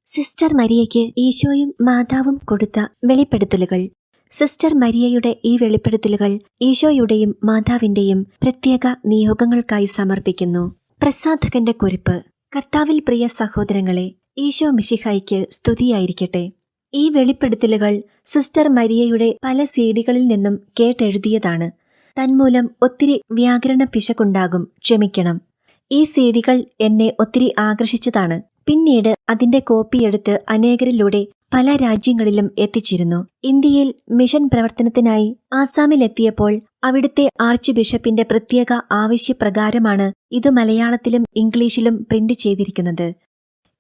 Sister മരിയയ്ക്ക് ഈശോയും മാതാവും കൊടുത്ത വെളിപ്പെടുത്തലുകൾ. സിസ്റ്റർ മരിയയുടെ ഈ വെളിപ്പെടുത്തലുകൾ ഈശോയുടെയും മാതാവിന്റെയും പ്രത്യേക നിയോഗങ്ങൾക്കായി സമർപ്പിക്കുന്നു. പ്രസാധകന്റെ കുറിപ്പ്. കർത്താവിൽ പ്രിയ സഹോദരങ്ങളെ, ഈശോ മിശിഹായ്ക്ക് സ്തുതിയായിരിക്കട്ടെ. ഈ വെളിപ്പെടുത്തലുകൾ സിസ്റ്റർ മരിയയുടെ പല സീഡികളിൽ നിന്നും കേട്ടെഴുതിയതാണ്. തന്മൂലം ഒത്തിരി വ്യാകരണ പിശകുണ്ടാകും, ക്ഷമിക്കണം. ഈ സീഡികൾ എന്നെ ഒത്തിരി ആകർഷിച്ചതാണ്. പിന്നീട് അതിന്റെ കോപ്പിയെടുത്ത് അനേകരിലൂടെ പല രാജ്യങ്ങളിലും എത്തിച്ചിരുന്നു. ഇന്ത്യയിൽ മിഷൻ പ്രവർത്തനത്തിനായി ആസാമിലെത്തിയപ്പോൾ അവിടുത്തെ ആർച്ച് ബിഷപ്പിന്റെ പ്രത്യേക ആവശ്യപ്രകാരമാണ് ഇത് മലയാളത്തിലും ഇംഗ്ലീഷിലും പ്രിന്റ് ചെയ്തിരിക്കുന്നത്.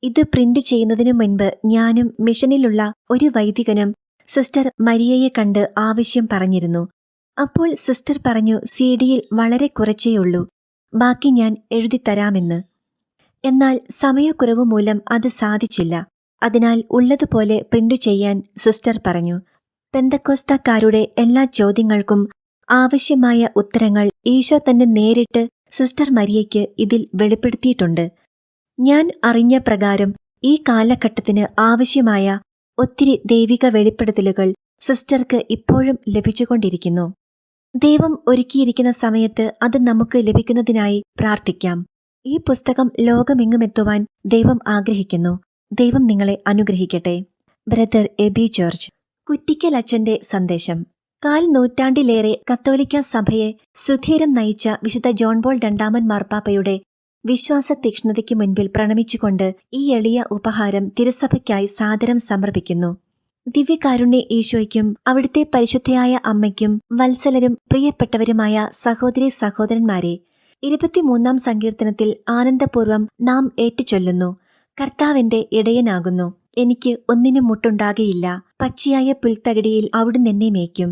ഇത് പ്രിന്റ് ചെയ്യുന്നതിനു മുൻപ് ഞാനും മിഷനിലുള്ള ഒരു വൈദികനും സിസ്റ്റർ മരിയയെ കണ്ട് ആവശ്യം പറഞ്ഞിരുന്നു. അപ്പോൾ സിസ്റ്റർ പറഞ്ഞു, സിഡിയിൽ വളരെ കുറച്ചേയുള്ളൂ, ബാക്കി ഞാൻ എഴുതിത്തരാമെന്ന്. എന്നാൽ സമയക്കുറവ് മൂലം അത് സാധിച്ചില്ല. അതിനാൽ ഉള്ളതുപോലെ പ്രിന്റ് ചെയ്യാൻ സിസ്റ്റർ പറഞ്ഞു. പെന്തക്കോസ്തക്കാരുടെ എല്ലാ ചോദ്യങ്ങൾക്കും ആവശ്യമായ ഉത്തരങ്ങൾ ഈശോ തന്നെ നേരിട്ട് സിസ്റ്റർ മരിയയ്ക്ക് ഇതിൽ വെളിപ്പെടുത്തിയിട്ടുണ്ട്. ഞാൻ അറിഞ്ഞ പ്രകാരം ഈ കാലഘട്ടത്തിന് ആവശ്യമായ ഒത്തിരി ദൈവിക വെളിപ്പെടുത്തലുകൾ സിസ്റ്റർക്ക് ഇപ്പോഴും ലഭിച്ചുകൊണ്ടിരിക്കുന്നു. ദൈവം ഒരുക്കിയിരിക്കുന്ന സമയത്ത് അത് നമുക്ക് ലഭിക്കുന്നതിനായി പ്രാർത്ഥിക്കാം. ഈ പുസ്തകം ലോകമെങ്ങുമെത്തുവാൻ ദൈവം ആഗ്രഹിക്കുന്നു. ദൈവം നിങ്ങളെ അനുഗ്രഹിക്കട്ടെ. Brother AB George. കുറ്റിക്കൽ അച്ഛന്റെ സന്ദേശം. 4 നൂറ്റാണ്ടിലേറെ കത്തോലിക്ക സഭയെ സുധീരം നയിച്ച വിശുദ്ധ ജോൺ പോൾ രണ്ടാമൻ മാർപ്പാപ്പയുടെ വിശ്വാസ തീക്ഷ്ണതയ്ക്ക് മുൻപിൽ പ്രണമിച്ചുകൊണ്ട് ഈ എളിയ ഉപഹാരം തിരുസഭയ്ക്കായി സാദരം സമർപ്പിക്കുന്നു. ദിവ്യകാരുണ്യ ഈശോയ്ക്കും അവിടുത്തെ പരിശുദ്ധയായ അമ്മയ്ക്കും വത്സലരും പ്രിയപ്പെട്ടവരുമായ സഹോദരി സഹോദരന്മാരെ, 23-ാം സങ്കീർത്തനത്തിൽ ആനന്ദപൂർവ്വം നാം ഏറ്റുചൊല്ലുന്നു: കർത്താവെന്റെ ഇടയനാകുന്നു, എനിക്ക് ഒന്നിനും മുട്ടുണ്ടാകയില്ല. പച്ചയായ പുൽത്തകിടിയിൽ അവിടുന്ന് എന്നെ മേയ്ക്കും,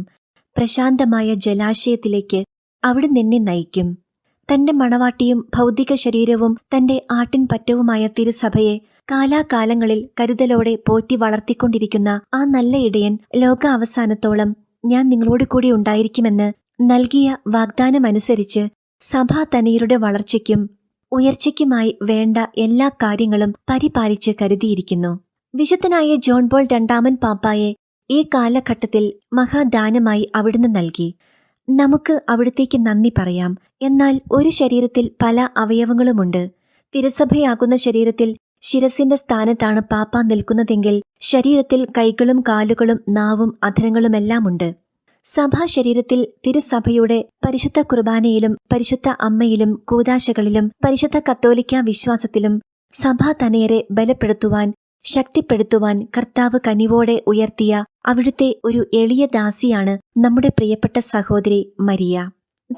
പ്രശാന്തമായ ജലാശയത്തിലേക്ക് അവിടുന്ന് എന്നെ നയിക്കും. തന്റെ മണവാട്ടിയും ഭൗതിക ശരീരവും തന്റെ ആട്ടിൻപറ്റവുമായ തിരുസഭയെ കാലാകാലങ്ങളിൽ കരുതലോടെ പോറ്റി വളർത്തിക്കൊണ്ടിരിക്കുന്ന ആ നല്ല ഇടയൻ ലോകാവസാനത്തോളം ഞാൻ നിങ്ങളോട് കൂടി ഉണ്ടായിരിക്കുമെന്ന് നൽകിയ വാഗ്ദാനമനുസരിച്ച് സഭാതനയരുടെ വളർച്ചയ്ക്കും ഉയർച്ചയ്ക്കുമായി വേണ്ട എല്ലാ കാര്യങ്ങളും പരിപാലിച്ച് കരുതിയിരിക്കുന്നു. വിശുദ്ധനായ ജോൺ പോൾ രണ്ടാമൻ പാപ്പായെ ഈ കാലഘട്ടത്തിൽ മഹാദാനമായി അവിടുന്ന് നൽകി. നമുക്ക് അവിടത്തേക്ക് നന്ദി പറയാം. എന്നാൽ ഒരു ശരീരത്തിൽ പല അവയവങ്ങളുമുണ്ട്. തിരുസഭയാകുന്ന ശരീരത്തിൽ ശിരസിന്റെ സ്ഥാനത്താണ് പാപ്പ നിൽക്കുന്നതെങ്കിൽ ശരീരത്തിൽ കൈകളും കാലുകളും നാവും അധരങ്ങളുമെല്ലാമുണ്ട്. സഭാശരീരത്തിൽ തിരുസഭയുടെ പരിശുദ്ധ കുർബാനയിലും പരിശുദ്ധ അമ്മയിലും കൂദാശകളിലും പരിശുദ്ധ കത്തോലിക്ക വിശ്വാസത്തിലും സഭാതനയരെ ബലപ്പെടുത്തുവാൻ ശക്തിപ്പെടുത്തുവാൻ കർത്താവ് കനിവോടെ ഉയർത്തിയ അവിടുത്തെ ഒരു എളിയ ദാസിയാണ് നമ്മുടെ പ്രിയപ്പെട്ട സഹോദരി മരിയ.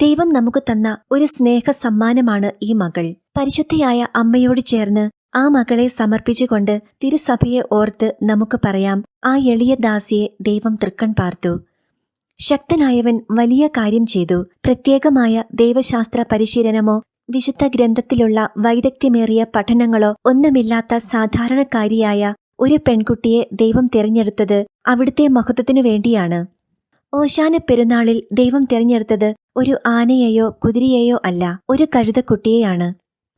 ദൈവം നമുക്ക് തന്ന ഒരു സ്നേഹ സമ്മാനമാണ് ഈ മകൾ. പരിശുദ്ധയായ അമ്മയോട് ചേർന്ന് ആ മകളെ സമർപ്പിച്ചുകൊണ്ട് തിരുസഭയെ ഓർത്ത് നമുക്ക് പറയാം: ആ എളിയ ദാസിയെ ദൈവം തൃക്കൺ പാർത്തു. ശക്തനായവൻ വലിയ കാര്യം ചെയ്തു. പ്രത്യേകമായ ദൈവശാസ്ത്ര പരിശീലനമോ വിശുദ്ധ ഗ്രന്ഥത്തിലുള്ള വൈദഗ്ധ്യമേറിയ പഠനങ്ങളോ ഒന്നുമില്ലാത്ത സാധാരണക്കാരിയായ ഒരു പെൺകുട്ടിയെ ദൈവം തിരഞ്ഞെടുത്തത് അവിടുത്തെ മഹത്വത്തിനു വേണ്ടിയാണ്. ഓശാന പെരുന്നാളിൽ ദൈവം തിരഞ്ഞെടുത്തത് ഒരു ആനയെയോ കുതിരയെയോ അല്ല, ഒരു കഴുതക്കുട്ടിയെയാണ്.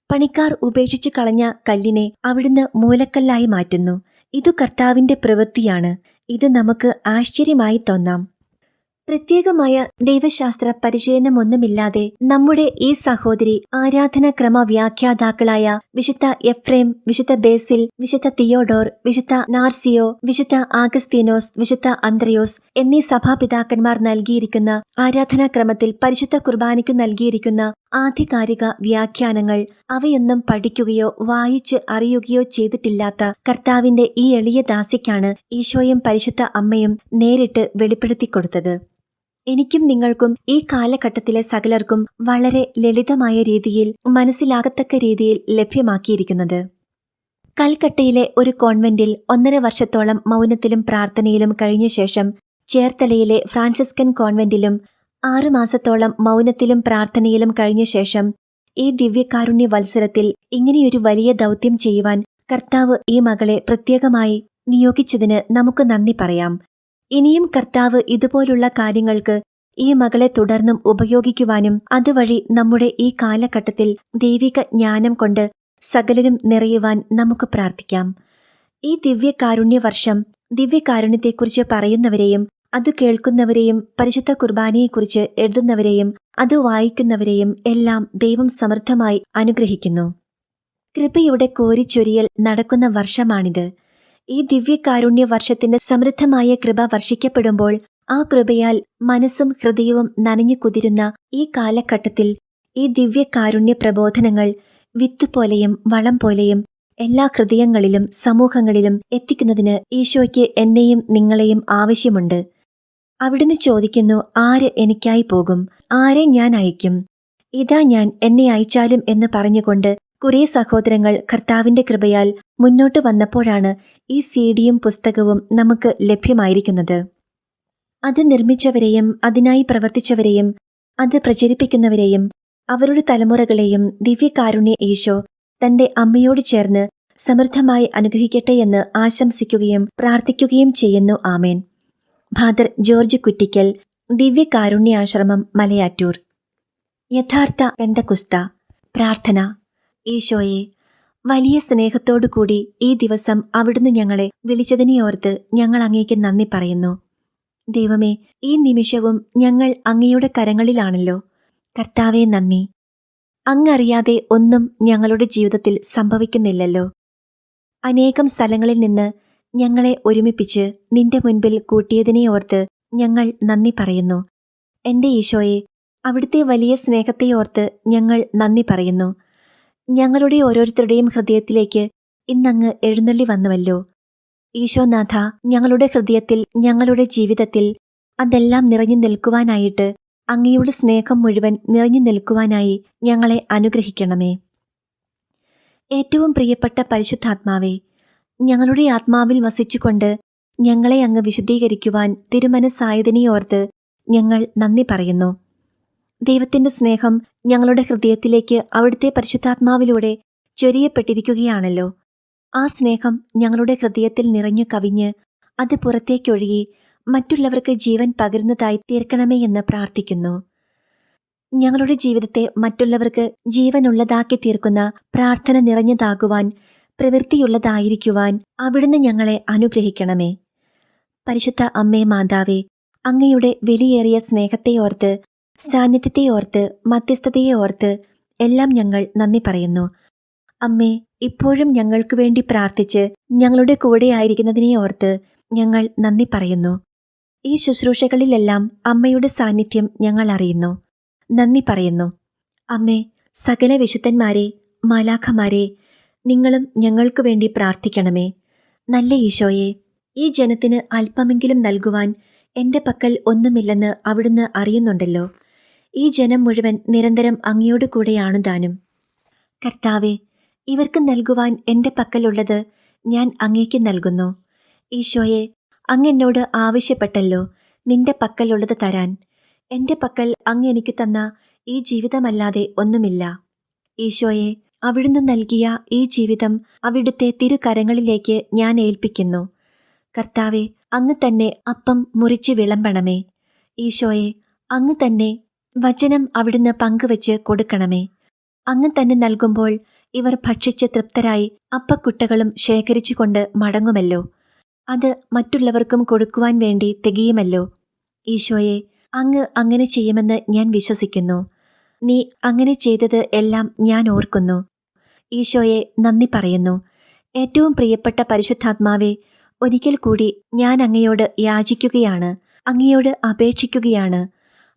പണിക്കാർ ഉപേക്ഷിച്ചു കളഞ്ഞ കല്ലിനെ അവിടുന്ന് മൂലക്കല്ലായി മാറ്റുന്നു. ഇതു കർത്താവിന്റെ പ്രവൃത്തിയാണ്. ഇത് നമുക്ക് ആശ്ചര്യമായി തോന്നാം. പ്രത്യേകമായ ദൈവശാസ്ത്ര പരിശീലനമൊന്നുമില്ലാതെ നമ്മുടെ ഈ സഹോദരി ആരാധനാക്രമ വ്യാഖ്യാതാക്കളായ വിശുദ്ധ എഫ്രേം, വിശുദ്ധ ബേസിൽ, വിശുദ്ധ തിയോഡോർ, വിശുദ്ധ നാർസിയോ, വിശുദ്ധ ആഗസ്തീനോസ്, വിശുദ്ധ അന്ത്രയോസ് എന്നീ സഭാപിതാക്കന്മാർ നൽകിയിരിക്കുന്ന ആരാധനാക്രമത്തിൽ പരിശുദ്ധ കുർബാനയ്ക്കു നൽകിയിരിക്കുന്ന ആധികാരിക വ്യാഖ്യാനങ്ങൾ അവയൊന്നും പഠിക്കുകയോ വായിച്ച് അറിയുകയോ ചെയ്തിട്ടില്ലാത്ത കർത്താവിന്റെ ഈ എളിയ ദാസിക്കാണ് ഈശോയും പരിശുദ്ധ അമ്മയും നേരിട്ട് വെളിപ്പെടുത്തിക്കൊടുത്തത്. എനിക്കും നിങ്ങൾക്കും ഈ കാലഘട്ടത്തിലെ സകലർക്കും വളരെ ലളിതമായ രീതിയിൽ മനസ്സിലാകത്തക്ക രീതിയിൽ ലഭ്യമാക്കിയിരിക്കുന്നത്. കൽക്കട്ടയിലെ ഒരു കോൺവെന്റിൽ 1.5 വർഷത്തോളം മൗനത്തിലും പ്രാർത്ഥനയിലും കഴിഞ്ഞ ശേഷം ചേർത്തലയിലെ ഫ്രാൻസിസ്കൻ കോൺവെന്റിലും 6 മാസത്തോളം മൗനത്തിലും പ്രാർത്ഥനയിലും കഴിഞ്ഞ ശേഷം ഈ ദിവ്യകാരുണ്യ വത്സരത്തിൽ ഇങ്ങനെയൊരു വലിയ ദൗത്യം ചെയ്യുവാൻ കർത്താവ് ഈ മകളെ പ്രത്യേകമായി നിയോഗിച്ചതിന് നമുക്ക് നന്ദി പറയാം. ഇനിയും കർത്താവ് ഇതുപോലുള്ള കാര്യങ്ങൾക്ക് ഈ മകളെ തുടർന്നും ഉപയോഗിക്കുവാനും അതുവഴി നമ്മുടെ ഈ കാലഘട്ടത്തിൽ ദൈവിക ജ്ഞാനം കൊണ്ട് സകലരും നിറയുവാൻ നമുക്ക് പ്രാർത്ഥിക്കാം. ഈ ദിവ്യകാരുണ്യ വർഷം ദിവ്യകാരുണ്യത്തെക്കുറിച്ച് പറയുന്നവരെയും അത് കേൾക്കുന്നവരെയും പരിശുദ്ധ കുർബാനയെക്കുറിച്ച് എഴുതുന്നവരെയും അത് വായിക്കുന്നവരെയും എല്ലാം ദൈവം സമൃദ്ധമായി അനുഗ്രഹിക്കുന്നു. കൃപയുടെ കോരിച്ചൊരിയൽ നടക്കുന്ന വർഷമാണിത്. ഈ ദിവ്യകാരുണ്യ വർഷത്തിന്റെ സമൃദ്ധമായ കൃപ വർഷിക്കപ്പെടുമ്പോൾ ആ കൃപയാൽ മനസ്സും ഹൃദയവും നനഞ്ഞു കുതിരുന്ന ഈ കാലഘട്ടത്തിൽ ഈ ദിവ്യകാരുണ്യ പ്രബോധനങ്ങൾ വിത്തുപോലെയും വളം പോലെയും എല്ലാ ഹൃദയങ്ങളിലും സമൂഹങ്ങളിലും എത്തിക്കുന്നതിന് ഈശോയ്ക്ക് എന്നെയും നിങ്ങളെയും ആവശ്യമുണ്ട്. അവിടുന്ന് ചോദിക്കുന്നു, ആര് എനിക്കായി പോകും? ആരെ ഞാൻ അയക്കും? ഇതാ ഞാൻ, എന്നെ അയച്ചാലും എന്ന് പറഞ്ഞുകൊണ്ട് കുറേ സഹോദരങ്ങൾ കർത്താവിന്റെ കൃപയാൽ മുന്നോട്ട് വന്നപ്പോഴാണ് ഈ സിഡിയും പുസ്തകവും നമുക്ക് ലഭ്യമായിരിക്കുന്നത്. അത് നിർമ്മിച്ചവരെയും അതിനായി പ്രവർത്തിച്ചവരെയും അത് പ്രചരിപ്പിക്കുന്നവരെയും അവരുടെ തലമുറകളെയും ദിവ്യകാരുണ്യ ഈശോ തന്റെ അമ്മയോട് ചേർന്ന് സമൃദ്ധമായി അനുഗ്രഹിക്കട്ടെ എന്ന് ആശംസിക്കുകയും പ്രാർത്ഥിക്കുകയും ചെയ്യുന്നു. ആമേൻ. Father George Kuttikkal, Divyakarunyashramam, Malayattoor. യഥാർത്ഥ പെന്തക്കുസ്ത. പ്രാർത്ഥന. ഈശോയെ, വലിയ സ്നേഹത്തോടുകൂടി ഈ ദിവസം അവിടുന്ന് ഞങ്ങളെ വിളിച്ചതിനെയോർത്ത് ഞങ്ങൾ അങ്ങേക്ക് നന്ദി പറയുന്നു. ദൈവമേ, ഈ നിമിഷവും ഞങ്ങൾ അങ്ങയുടെ കരങ്ങളിലാണല്ലോ. കർത്താവേ, നന്ദി. അങ്ങറിയാതെ ഒന്നും ഞങ്ങളുടെ ജീവിതത്തിൽ സംഭവിക്കുന്നില്ലല്ലോ. അനേകം സ്ഥലങ്ങളിൽ നിന്ന് ഞങ്ങളെ ഒരുമിപ്പിച്ച് നിന്റെ മുൻപിൽ കൂട്ടിയതിനെയോർത്ത് ഞങ്ങൾ നന്ദി പറയുന്നു. എൻ്റെ ഈശോയെ, അവിടുത്തെ വലിയ സ്നേഹത്തെയോർത്ത് ഞങ്ങൾ നന്ദി പറയുന്നു. ഞങ്ങളുടെ ഓരോരുത്തരുടെയും ഹൃദയത്തിലേക്ക് ഇന്നങ്ങ് എഴുന്നള്ളി വന്നുവല്ലോ. ഈശോനാഥ, ഞങ്ങളുടെ ഹൃദയത്തിൽ, ഞങ്ങളുടെ ജീവിതത്തിൽ അതെല്ലാം നിറഞ്ഞു നിൽക്കുവാനായിട്ട്, അങ്ങയുടെ സ്നേഹം മുഴുവൻ നിറഞ്ഞു നിൽക്കുവാനായി ഞങ്ങളെ അനുഗ്രഹിക്കണമേ. ഏറ്റവും പ്രിയപ്പെട്ട പരിശുദ്ധാത്മാവേ, ഞങ്ങളുടെ ആത്മാവിൽ വസിച്ചുകൊണ്ട് ഞങ്ങളെ അങ്ങ് വിശുദ്ധീകരിക്കുവാൻ തിരുമനസ്സായതിനെയോർത്ത് ഞങ്ങൾ നന്ദി പറയുന്നു. ദൈവത്തിന്റെ സ്നേഹം ഞങ്ങളുടെ ഹൃദയത്തിലേക്ക് അവിടുത്തെ പരിശുദ്ധാത്മാവിലൂടെ ചൊരിയപ്പെട്ടിരിക്കുകയാണല്ലോ. ആ സ്നേഹം ഞങ്ങളുടെ ഹൃദയത്തിൽ നിറഞ്ഞു കവിഞ്ഞ് അത് പുറത്തേക്കൊഴുകി മറ്റുള്ളവർക്ക് ജീവൻ പകരുന്നതായി തീർക്കണമേ എന്ന് പ്രാർത്ഥിക്കുന്നു. ഞങ്ങളുടെ ജീവിതത്തെ മറ്റുള്ളവർക്ക് ജീവനുള്ളതാക്കി തീർക്കുന്ന പ്രാർത്ഥന നിറഞ്ഞതാകുവാൻ, പ്രവൃത്തിയുള്ളതായിരിക്കുവാൻ അവിടുന്ന് ഞങ്ങളെ അനുഗ്രഹിക്കണമേ. പരിശുദ്ധ അമ്മേ മാതാവേ, അങ്ങയുടെ വിലയേറിയ സ്നേഹത്തെയോർത്ത്, സാന്നിധ്യത്തെയോർത്ത്, മധ്യസ്ഥതയെയോർത്ത് എല്ലാം ഞങ്ങൾ നന്ദി പറയുന്നു. അമ്മേ, ഇപ്പോഴും ഞങ്ങൾക്കു വേണ്ടി പ്രാർത്ഥിച്ച് ഞങ്ങളുടെ കൂടെയായിരിക്കുന്നതിനെയോർത്ത് ഞങ്ങൾ നന്ദി പറയുന്നു. ഈ ശുശ്രൂഷകളിലെല്ലാം അമ്മയുടെ സാന്നിധ്യം ഞങ്ങൾ അറിയുന്നു. നന്ദി പറയുന്നു. അമ്മേ, സകല വിശുദ്ധന്മാരെ, മാലാഖമാരെ, നിങ്ങളും ഞങ്ങൾക്കു വേണ്ടി പ്രാർത്ഥിക്കണമേ. നല്ല ഈശോയെ, ഈ ജനത്തിന് അല്പമെങ്കിലും നൽകുവാൻ എൻ്റെ പക്കൽ ഒന്നുമില്ലെന്ന് അവിടുന്ന് അറിയുന്നുണ്ടല്ലോ. ഈ ജനം മുഴുവൻ നിരന്തരം അങ്ങയോട് കൂടെയാണു താനും. കർത്താവെ, ഇവർക്ക് നൽകുവാൻ എൻ്റെ പക്കലുള്ളത് ഞാൻ അങ്ങേക്ക് നൽകുന്നു. ഈശോയെ, അങ്ങ് എന്നോട് ആവശ്യപ്പെട്ടല്ലോ നിന്റെ പക്കലുള്ളത് തരാൻ. എൻ്റെ പക്കൽ അങ്ങ് എനിക്ക് തന്ന ഈ ജീവിതമല്ലാതെ ഒന്നുമില്ല. ഈശോയെ, അവിടുന്ന് നൽകിയ ഈ ജീവിതം അവിടുത്തെ തിരുകരങ്ങളിലേക്ക് ഞാൻ ഏൽപ്പിക്കുന്നു. കർത്താവെ, അങ്ങ് തന്നെ അപ്പം മുറിച്ച് വിളമ്പണമേ. ഈശോയെ, അങ്ങ് തന്നെ വചനം അവിടുന്ന് പങ്കുവച്ച് കൊടുക്കണമേ. അങ്ങ് തന്നെ നൽകുമ്പോൾ ഇവർ ഭക്ഷിച്ച് തൃപ്തരായി അപ്പക്കുട്ടകളും ശേഖരിച്ചുകൊണ്ട് മടങ്ങുമല്ലോ. അത് മറ്റുള്ളവർക്കും കൊടുക്കുവാൻ വേണ്ടി തികയുമല്ലോ. ഈശോയെ, അങ്ങ് അങ്ങനെ ചെയ്യുമെന്ന് ഞാൻ വിശ്വസിക്കുന്നു. നീ അങ്ങനെ ചെയ്തത് എല്ലാം ഞാൻ ഓർക്കുന്നു. ഈശോയെ, നന്ദി പറയുന്നു. ഏറ്റവും പ്രിയപ്പെട്ട പരിശുദ്ധാത്മാവെ, ഒരിക്കൽ കൂടി ഞാൻ അങ്ങയോട് യാചിക്കുകയാണ്, അങ്ങയോട് അപേക്ഷിക്കുകയാണ്.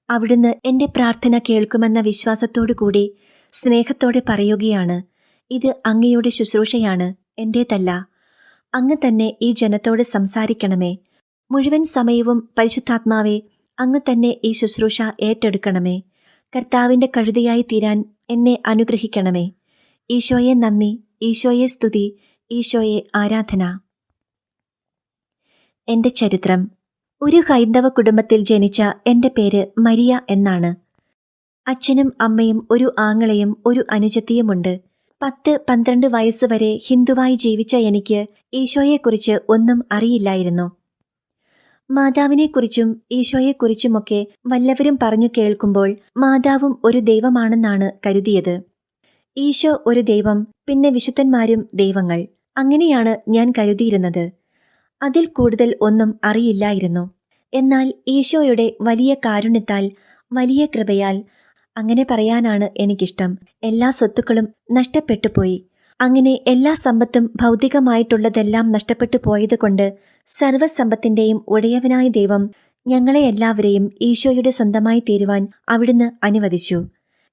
അവിടുന്ന് എൻ്റെ പ്രാർത്ഥന കേൾക്കുമെന്ന വിശ്വാസത്തോടു കൂടി സ്നേഹത്തോടെ പറയുകയാണ്. ഇത് അങ്ങയുടെ ശുശ്രൂഷയാണ്, എൻ്റേതല്ല. അങ്ങ് തന്നെ ഈ ജനത്തോട് സംസാരിക്കണമേ. മുഴുവൻ സമയവും പരിശുദ്ധാത്മാവെ, അങ്ങ് തന്നെ ഈ ശുശ്രൂഷ ഏറ്റെടുക്കണമേ. കർത്താവിൻ്റെ കഴുതയായി തീരാൻ എന്നെ അനുഗ്രഹിക്കണമേ. ഈശോയെ നന്ദി, ഈശോയെ സ്തുതി, ഈശോയെ ആരാധന. എൻ്റെ ചരിത്രം. ഒരു ഹൈന്ദവ കുടുംബത്തിൽ ജനിച്ച എൻ്റെ പേര് മരിയ എന്നാണ്. അച്ഛനും അമ്മയും ഒരു ആങ്ങളയും ഒരു അനുജത്തിയുമുണ്ട്. 10-12 വയസ്സുവരെ ഹിന്ദുവായി ജീവിച്ച എനിക്ക് ഈശോയെക്കുറിച്ച് ഒന്നും അറിയില്ലായിരുന്നു. മാതാവിനെക്കുറിച്ചും ഈശോയെക്കുറിച്ചുമൊക്കെ വല്ലവരും പറഞ്ഞു കേൾക്കുമ്പോൾ മാതാവും ഒരു ദൈവമാണെന്നാണ് കരുതിയത്. ഈശോ ഒരു ദൈവം, പിന്നെ വിശുദ്ധന്മാരും ദൈവങ്ങൾ. അങ്ങനെയാണ് ഞാൻ കരുതിയിരുന്നത്. അതിൽ കൂടുതൽ ഒന്നും അറിയില്ലായിരുന്നു. എന്നാൽ ഈശോയുടെ വലിയ കാരുണ്യത്താൽ, വലിയ കൃപയാൽ, അങ്ങനെ പറയാനാണ് എനിക്കിഷ്ടം, എല്ലാ സ്വത്തുക്കളും നഷ്ടപ്പെട്ടുപോയി. അങ്ങനെ എല്ലാ സമ്പത്തും ഭൗതികമായിട്ടുള്ളതെല്ലാം നഷ്ടപ്പെട്ടു പോയതുകൊണ്ട് സർവ്വസമ്പത്തിൻ്റെയും ഉടയവനായ ദൈവം ഞങ്ങളെ എല്ലാവരെയും ഈശോയുടെ സ്വന്തമായി തീരുവാൻ അവിടുന്ന് അനുവദിച്ചു.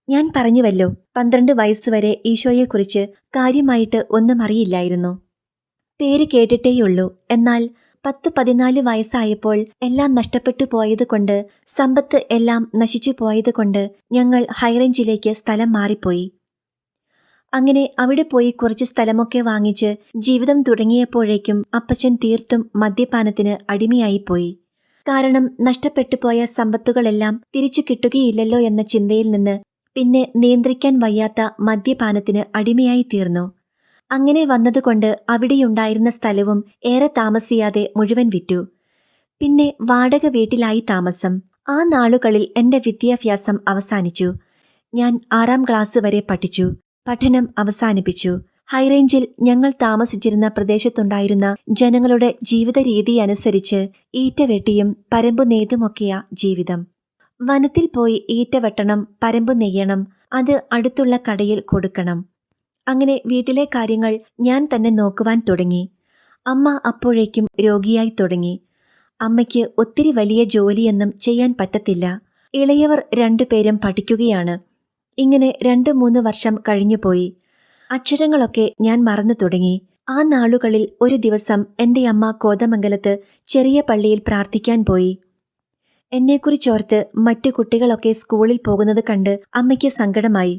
ഞാൻ പറഞ്ഞുവല്ലോ, 12 വയസ്സുവരെ ഈശോയെക്കുറിച്ച് കാര്യമായിട്ട് ഒന്നും അറിയില്ലായിരുന്നു. പേര് കേട്ടിട്ടേയുള്ളൂ. എന്നാൽ 10-14 വയസ്സായപ്പോൾ എല്ലാം നഷ്ടപ്പെട്ടു പോയതുകൊണ്ട്, സമ്പത്ത് എല്ലാം നശിച്ചു പോയതുകൊണ്ട് ഞങ്ങൾ ഹൈറേഞ്ചിലേക്ക് സ്ഥലം മാറിപ്പോയി. അങ്ങനെ അവിടെ പോയി കുറച്ച് സ്ഥലമൊക്കെ വാങ്ങിച്ച് ജീവിതം തുടങ്ങിയപ്പോഴേക്കും അപ്പച്ചൻ തീർത്തും മദ്യപാനത്തിന് അടിമയായിപ്പോയി. കാരണം നഷ്ടപ്പെട്ടു പോയ സമ്പത്തുകളെല്ലാം തിരിച്ചു കിട്ടുകയില്ലല്ലോ എന്ന ചിന്തയിൽ നിന്ന് പിന്നെ നിയന്ത്രിക്കാൻ വയ്യാത്ത മദ്യപാനത്തിന് അടിമയായി തീർന്നു. അങ്ങനെ വന്നതുകൊണ്ട് അവിടെയുണ്ടായിരുന്ന സ്ഥലവും ഏറെ താമസിയാതെ മുഴുവൻ വിറ്റു. പിന്നെ വാടക വീട്ടിലായി താമസം. ആ നാളുകളിൽ എൻ്റെ വിദ്യാഭ്യാസം അവസാനിച്ചു. ഞാൻ 6ാം ക്ലാസ് വരെ പഠിച്ചു. പഠനം അവസാനിപ്പിച്ചു. ഹൈറേഞ്ചിൽ ഞങ്ങൾ താമസിച്ചിരുന്ന പ്രദേശത്തുണ്ടായിരുന്ന ജനങ്ങളുടെ ജീവിത രീതി അനുസരിച്ച് ഈറ്റ വെട്ടിയും പരമ്പു നെയ്തുമൊക്കെയാ ജീവിതം. വനത്തിൽ പോയി ഈറ്റ വെട്ടണം, പരമ്പു നെയ്യണം, അത് അടുത്തുള്ള കടയിൽ കൊടുക്കണം. അങ്ങനെ വീട്ടിലെ കാര്യങ്ങൾ ഞാൻ തന്നെ നോക്കുവാൻ തുടങ്ങി. അമ്മ അപ്പോഴേക്കും രോഗിയായി തുടങ്ങി. അമ്മയ്ക്ക് ഒത്തിരി വലിയ ജോലിയൊന്നും ചെയ്യാൻ പറ്റത്തില്ല. ഇളയവർ 2 പേരും പഠിക്കുകയാണ്. ഇങ്ങനെ 2-3 വർഷം കഴിഞ്ഞുപോയി. അക്ഷരങ്ങളൊക്കെ ഞാൻ മറന്നു തുടങ്ങി. ആ നാളുകളിൽ ഒരു ദിവസം എൻ്റെ അമ്മ കോതമംഗലത്ത് ചെറിയ പള്ളിയിൽ പ്രാർത്ഥിക്കാൻ പോയി. എന്നെക്കുറിച്ചോർത്ത് മറ്റു കുട്ടികളൊക്കെ സ്കൂളിൽ പോകുന്നത് കണ്ട് അമ്മയ്ക്ക് സങ്കടമായി.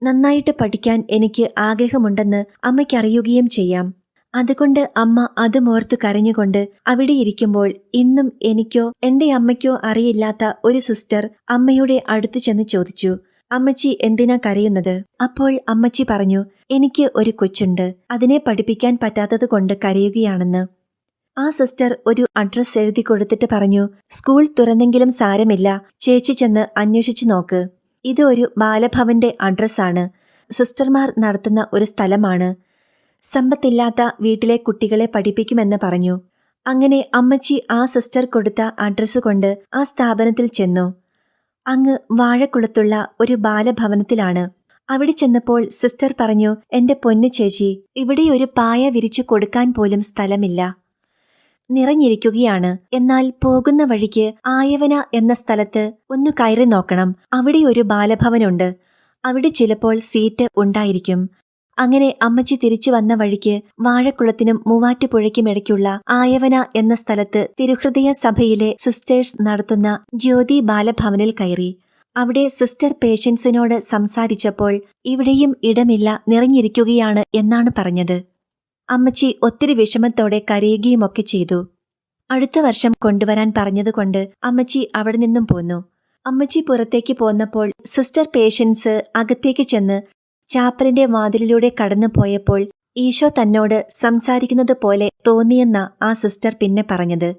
നന്നായിട്ട് പഠിക്കാൻ എനിക്ക് ആഗ്രഹമുണ്ടെന്ന് അമ്മയ്ക്കറിയുകയും ചെയ്യാം. അതുകൊണ്ട് അമ്മ അതുമോർത്തു കരഞ്ഞുകൊണ്ട് അവിടെ ഇരിക്കുമ്പോൾ ഇന്നും എനിക്കോ എൻ്റെ അമ്മയ്ക്കോ അറിയില്ലാത്ത ഒരു സിസ്റ്റർ അമ്മയുടെ അടുത്തു ചെന്ന് ചോദിച്ചു, "അമ്മച്ചി എന്തിനാ കരയുന്നത്?" അപ്പോൾ അമ്മച്ചി പറഞ്ഞു, "എനിക്ക് ഒരു കൊച്ചുണ്ട്, അതിനെ പഠിപ്പിക്കാൻ പറ്റാത്തത് കൊണ്ട് കരയുകയാണെന്ന്." ആ സിസ്റ്റർ ഒരു അഡ്രസ് എഴുതി കൊടുത്തിട്ട് പറഞ്ഞു, "സ്കൂൾ തുറന്നെങ്കിലും സാരമില്ല, ചേച്ചി ചെന്ന് അന്വേഷിച്ചു നോക്ക്. ഇത് ഒരു ബാലഭവന്റെ അഡ്രസ്സാണ്. സിസ്റ്റർമാർ നടത്തുന്ന ഒരു സ്ഥലമാണ്. സമ്പത്തില്ലാത്ത വീട്ടിലെ കുട്ടികളെ പഠിപ്പിക്കുമെന്ന് പറഞ്ഞു." അങ്ങനെ അമ്മച്ചി ആ സിസ്റ്റർ കൊടുത്ത അഡ്രസ്സ് കൊണ്ട് ആ സ്ഥാപനത്തിൽ ചെന്നു. അങ്ങ് വാഴക്കുളത്തുള്ള ഒരു ബാലഭവനത്തിലാണ്. അവിടെ ചെന്നപ്പോൾ സിസ്റ്റർ പറഞ്ഞു, "എന്റെ പൊന്നു ചേച്ചി, ഇവിടെ ഒരു പായ വിരിച്ചു കൊടുക്കാൻ പോലും സ്ഥലമില്ല. നിറഞ്ഞിരിക്കുകയാണ്. എന്നാൽ പോകുന്ന വഴിക്ക് ആയവന എന്ന സ്ഥലത്ത് ഒന്ന് കയറി നോക്കണം. അവിടെ ഒരു ബാലഭവനുണ്ട്. അവിടെ ചിലപ്പോൾ സീറ്റ് ഉണ്ടായിരിക്കും." അങ്ങനെ അമ്മച്ചി തിരിച്ചു വന്ന വഴിക്ക് വാഴക്കുളത്തിനും മൂവാറ്റുപുഴയ്ക്കുമിടയ്ക്കുള്ള ആയവന എന്ന സ്ഥലത്ത് തിരുഹൃദയ സഭയിലെ സിസ്റ്റേഴ്സ് നടത്തുന്ന ജ്യോതി ബാലഭവനിൽ കയറി. അവിടെ സിസ്റ്റർ പേഷ്യൻസിനോട് സംസാരിച്ചപ്പോൾ ഇവിടെയും ഇടമില്ല, നിറഞ്ഞിരിക്കുകയാണ് എന്നാണ് പറഞ്ഞത്. അമ്മച്ചി ഒത്തിരി വിഷമത്തോടെ കരയുകയുമൊക്കെ ചെയ്തു. അടുത്ത വർഷം കൊണ്ടുവരാൻ പറഞ്ഞതുകൊണ്ട് അമ്മച്ചി അവിടെ നിന്നും പോന്നു. അമ്മച്ചി പുറത്തേക്ക് പോന്നപ്പോൾ സിസ്റ്റർ പേഷ്യൻസ് അകത്തേക്ക് ചെന്ന് ചാപ്പലിന്റെ വാതിലിലൂടെ കടന്നു പോയപ്പോൾ ഈശോ തന്നോട് സംസാരിക്കുന്നത് പോലെ തോന്നിയെന്ന ആ സിസ്റ്റർ പിന്നെ പറഞ്ഞത്.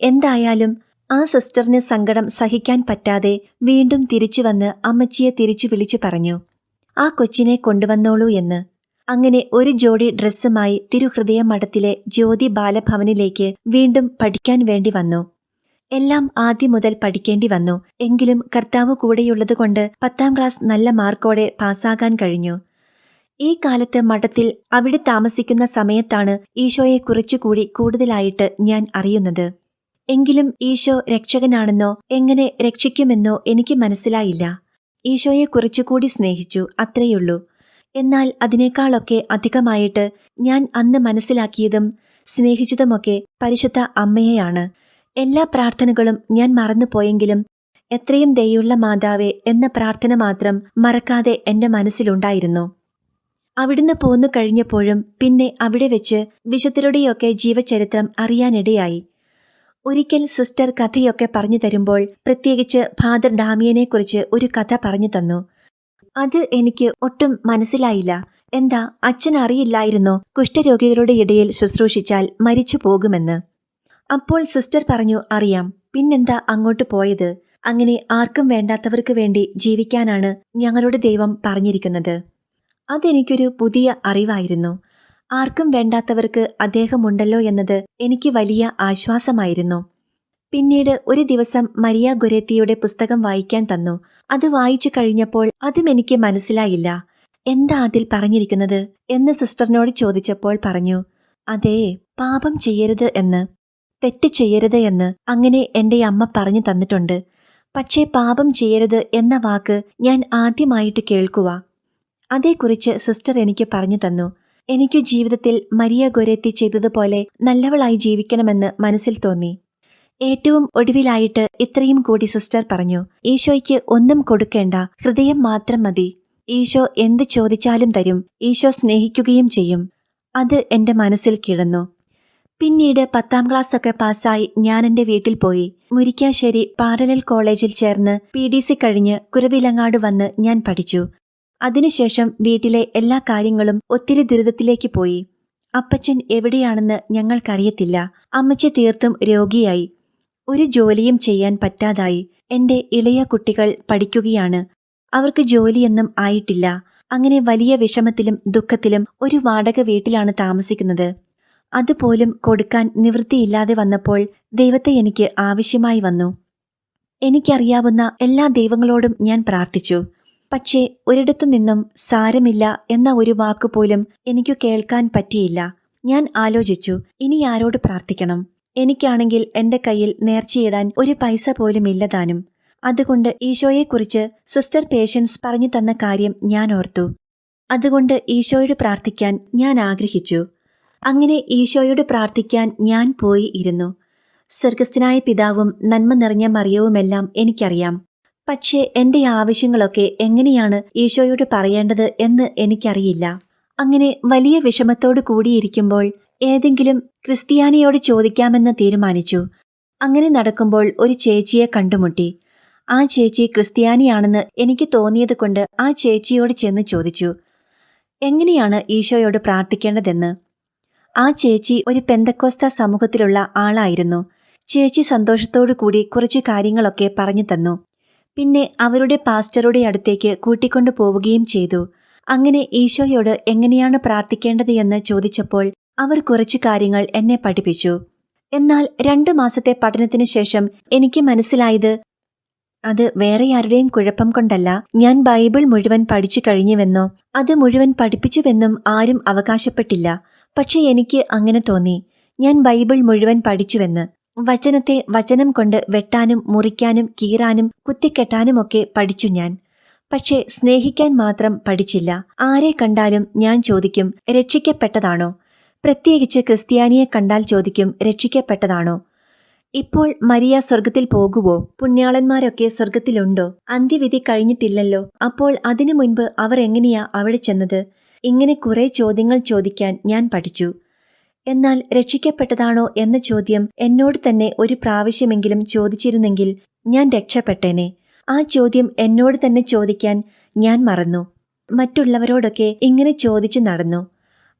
എന്തായാലും ആ സിസ്റ്ററിന് സങ്കടം സഹിക്കാൻ പറ്റാതെ വീണ്ടും തിരിച്ചു വന്ന് അമ്മച്ചിയെ തിരിച്ചു വിളിച്ചു പറഞ്ഞു, "ആ കൊച്ചിനെ കൊണ്ടുവന്നോളൂ" എന്ന്. അങ്ങനെ ഒരു ജോഡി ഡ്രസ്സുമായി തിരുഹൃദയ മഠത്തിലെ ജ്യോതി ബാലഭവനിലേക്ക് വീണ്ടും പഠിക്കാൻ വേണ്ടി വന്നു. എല്ലാം ആദ്യം മുതൽ പഠിക്കേണ്ടി വന്നു. എങ്കിലും കർത്താവ് കൂടെയുള്ളതുകൊണ്ട് 10ാം ക്ലാസ് നല്ല മാർക്കോടെ പാസ്സാകാൻ കഴിഞ്ഞു. ഈ കാലത്ത് മഠത്തിൽ അവിടെ താമസിക്കുന്ന സമയത്താണ് ഈശോയെ കുറച്ചുകൂടി കൂടുതലായിട്ട് ഞാൻ അറിയുന്നത്. എങ്കിലും ഈശോ രക്ഷകനാണെന്നോ എങ്ങനെ രക്ഷിക്കുമെന്നോ എനിക്ക് മനസ്സിലായില്ല. ഈശോയെ കുറച്ചുകൂടി സ്നേഹിച്ചു, അത്രയുള്ളൂ. എന്നാൽ അതിനേക്കാളൊക്കെ അധികമായിട്ട് ഞാൻ അന്ന് മനസ്സിലാക്കിയതും സ്നേഹിച്ചതുമൊക്കെ പരിശുദ്ധ അമ്മയെയാണ്. എല്ലാ പ്രാർത്ഥനകളും ഞാൻ മറന്നുപോയെങ്കിലും എത്രയും ദയുള്ള മാതാവേ എന്ന പ്രാർത്ഥന മാത്രം മറക്കാതെ എൻ്റെ മനസ്സിലുണ്ടായിരുന്നു. അവിടുന്ന് പോന്നു കഴിഞ്ഞപ്പോഴും പിന്നെ അവിടെ വെച്ച് വിശുദ്ധരുടെയൊക്കെ ജീവചരിത്രം അറിയാനിടയായി. ഒരിക്കൽ സിസ്റ്റർ കഥയൊക്കെ പറഞ്ഞു തരുമ്പോൾ പ്രത്യേകിച്ച് ഫാദർ ഡാമിയനെക്കുറിച്ച് ഒരു കഥ പറഞ്ഞു തന്നു. അത് എനിക്ക് ഒട്ടും മനസ്സിലായില്ല. എന്താ, അച്ഛൻ അറിയില്ലായിരുന്നോ കുഷ്ഠരോഗികളുടെ ഇടയിൽ ശുശ്രൂഷിച്ചാൽ മരിച്ചു പോകുമെന്ന്? അപ്പോൾ സിസ്റ്റർ പറഞ്ഞു, "അറിയാം, പിന്നെന്താ അങ്ങോട്ട് പോയത്? അങ്ങനെ ആർക്കും വേണ്ടാത്തവർക്ക് വേണ്ടി ജീവിക്കാനാണ് ഞങ്ങളുടെ ദൈവം പറഞ്ഞിരിക്കുന്നത്." അതെനിക്കൊരു പുതിയ അറിവായിരുന്നു. ആർക്കും വേണ്ടാത്തവർക്ക് അദ്ദേഹമുണ്ടല്ലോ എന്നത് എനിക്ക് വലിയ ആശ്വാസമായിരുന്നു. പിന്നീട് ഒരു ദിവസം മരിയ ഗൊരേത്തിയുടെ പുസ്തകം വായിക്കാൻ തന്നു. അത് വായിച്ചു കഴിഞ്ഞപ്പോൾ അതും എനിക്ക് മനസ്സിലായില്ല. എന്താ അതിൽ പറഞ്ഞിരിക്കുന്നത് എന്ന് സിസ്റ്ററിനോട് ചോദിച്ചപ്പോൾ പറഞ്ഞു, അതേ, പാപം ചെയ്യരുത് എന്ന്, തെറ്റ് ചെയ്യരുത് എന്ന് അങ്ങനെ എൻ്റെ അമ്മ പറഞ്ഞു തന്നിട്ടുണ്ട്. പക്ഷേ പാപം ചെയ്യരുത് എന്ന വാക്ക് ഞാൻ ആദ്യമായിട്ട് കേൾക്കുക. അതേക്കുറിച്ച് സിസ്റ്റർ എനിക്ക് പറഞ്ഞു തന്നു. എനിക്ക് ജീവിതത്തിൽ മരിയ ഗൊരേത്തി ചെയ്തതുപോലെ നല്ലവളായി ജീവിക്കണമെന്ന് മനസ്സിൽ തോന്നി. ഏറ്റവും ഒടുവിലായിട്ട് ഇത്രയും കൂടി സിസ്റ്റർ പറഞ്ഞു, ഈശോയ്ക്ക് ഒന്നും കൊടുക്കേണ്ട, ഹൃദയം മാത്രം മതി. ഈശോ എന്ത് ചോദിച്ചാലും തരും. ഈശോ സ്നേഹിക്കുകയും ചെയ്യും. അത് എൻ്റെ മനസ്സിൽ കിടന്നു. പിന്നീട് 10ാം ക്ലാസ്സൊക്കെ പാസ്സായി ഞാൻ എൻ്റെ വീട്ടിൽ പോയി. മുരിക്കാശ്ശേരി പാരലൽ കോളേജിൽ ചേർന്ന് PDC കഴിഞ്ഞ് കുരവിലങ്ങാട് വന്ന് ഞാൻ പഠിച്ചു. അതിനുശേഷം വീട്ടിലെ എല്ലാ കാര്യങ്ങളും ഒത്തിരി ദുരിതത്തിലേക്ക് പോയി. അപ്പച്ചൻ എവിടെയാണെന്ന് ഞങ്ങൾക്കറിയത്തില്ല. അമ്മച്ചി തീർത്തും രോഗിയായി. ഒരു ജോലിയും ചെയ്യാൻ പറ്റാതായി. എൻ്റെ ഇളയ കുട്ടികൾ പഠിക്കുകയാണ്. അവർക്ക് ജോലിയൊന്നും ആയിട്ടില്ല. അങ്ങനെ വലിയ വിഷമത്തിലും ദുഃഖത്തിലും ഒരു വാടക വീട്ടിലാണ് താമസിക്കുന്നത്. അതുപോലും കൊടുക്കാൻ നിവൃത്തിയില്ലാതെ വന്നപ്പോൾ ദൈവത്തെ എനിക്ക് ആവശ്യമായി വന്നു. എനിക്കറിയാവുന്ന എല്ലാ ദൈവങ്ങളോടും ഞാൻ പ്രാർത്ഥിച്ചു. പക്ഷേ ഒരിടത്തു നിന്നും സാരമില്ല എന്ന ഒരു വാക്കുപോലും എനിക്ക് കേൾക്കാൻ പറ്റിയില്ല. ഞാൻ ആലോചിച്ചു, ഇനി ആരോട് പ്രാർത്ഥിക്കണം? എനിക്കാണെങ്കിൽ എൻ്റെ കയ്യിൽ നേർച്ചയിടാൻ ഒരു പൈസ പോലും ഇല്ലതാനും. അതുകൊണ്ട് ഈശോയെക്കുറിച്ച് സിസ്റ്റർ പേഷ്യൻസ് പറഞ്ഞു തന്ന കാര്യം ഞാൻ ഓർത്തു. അതുകൊണ്ട് ഈശോയോട് പ്രാർത്ഥിക്കാൻ ഞാൻ ആഗ്രഹിച്ചു. അങ്ങനെ ഈശോയോട് പ്രാർത്ഥിക്കാൻ ഞാൻ പോയി ഇരുന്നു. സ്വർഗസ്ഥനായ പിതാവും നന്മ നിറഞ്ഞ മറിയവുമെല്ലാം എനിക്കറിയാം. പക്ഷേ എൻ്റെ ആവശ്യങ്ങളൊക്കെ എങ്ങനെയാണ് ഈശോയോട് പറയേണ്ടത് എന്ന് എനിക്കറിയില്ല. അങ്ങനെ വലിയ വിഷമത്തോടു കൂടിയിരിക്കുമ്പോൾ ഏതെങ്കിലും ക്രിസ്ത്യാനിയോട് ചോദിക്കാമെന്ന് തീരുമാനിച്ചു. അങ്ങനെ നടക്കുമ്പോൾ ഒരു ചേച്ചിയെ കണ്ടുമുട്ടി. ആ ചേച്ചി ക്രിസ്ത്യാനിയാണെന്ന് എനിക്ക് തോന്നിയതുകൊണ്ട് ആ ചേച്ചിയോട് ചെന്ന് ചോദിച്ചു, എങ്ങനെയാണ് ഈശോയോട് പ്രാർത്ഥിക്കേണ്ടതെന്ന്. ആ ചേച്ചി ഒരു പെന്തക്കോസ്ത സമൂഹത്തിലുള്ള ആളായിരുന്നു. ചേച്ചി സന്തോഷത്തോടു കൂടി കുറച്ചു കാര്യങ്ങളൊക്കെ പറഞ്ഞു തന്നു. പിന്നെ അവരുടെ പാസ്റ്ററുടെ അടുത്തേക്ക് കൂട്ടിക്കൊണ്ടു പോവുകയും ചെയ്തു. അങ്ങനെ ഈശോയോട് എങ്ങനെയാണ് പ്രാർത്ഥിക്കേണ്ടത് എന്ന് ചോദിച്ചപ്പോൾ അവർ കുറച്ചു കാര്യങ്ങൾ എന്നെ പഠിപ്പിച്ചു. എന്നാൽ 2 മാസത്തെ പഠനത്തിനു ശേഷം എനിക്ക് മനസ്സിലായത് അത് വേറെ ആരുടെയും കുഴപ്പം കൊണ്ടല്ല. ഞാൻ ബൈബിൾ മുഴുവൻ പഠിച്ചു കഴിഞ്ഞുവെന്നോ അത് മുഴുവൻ പഠിപ്പിച്ചുവെന്നും ആരും അവകാശപ്പെട്ടില്ല. പക്ഷെ എനിക്ക് അങ്ങനെ തോന്നി. ഞാൻ ബൈബിൾ മുഴുവൻ പഠിച്ചുവെന്ന്. വചനത്തെ വചനം കൊണ്ട് വെട്ടാനും മുറിക്കാനും കീറാനും കുത്തിക്കെട്ടാനുമൊക്കെ പഠിച്ചു ഞാൻ. പക്ഷേ സ്നേഹിക്കാൻ മാത്രം പഠിച്ചില്ല. ആരെ കണ്ടാലും ഞാൻ ചോദിക്കും, രക്ഷിക്കപ്പെട്ടതാണോ? പ്രത്യേകിച്ച് ക്രിസ്ത്യാനിയെ കണ്ടാൽ ചോദിക്കും, രക്ഷിക്കപ്പെട്ടതാണോ? ഇപ്പോൾ മരിയ സ്വർഗത്തിൽ പോകുവോ? പുണ്യാളന്മാരൊക്കെ സ്വർഗത്തിലുണ്ടോ? അന്ത്യവിധി കഴിഞ്ഞിട്ടില്ലല്ലോ. അപ്പോൾ അതിനു മുൻപ് അവർ എങ്ങനെയാ അവിടെ ചെന്നത്? ഇങ്ങനെ കുറെ ചോദ്യങ്ങൾ ചോദിക്കാൻ ഞാൻ പഠിച്ചു. എന്നാൽ രക്ഷിക്കപ്പെട്ടതാണോ എന്ന ചോദ്യം എന്നോട് തന്നെ ഒരു പ്രാവശ്യമെങ്കിലും ചോദിച്ചിരുന്നെങ്കിൽ ഞാൻ രക്ഷപ്പെട്ടേനെ. ആ ചോദ്യം എന്നോട് തന്നെ ചോദിക്കാൻ ഞാൻ മറന്നു. മറ്റുള്ളവരോടൊക്കെ ഇങ്ങനെ ചോദിച്ചു നടന്നു.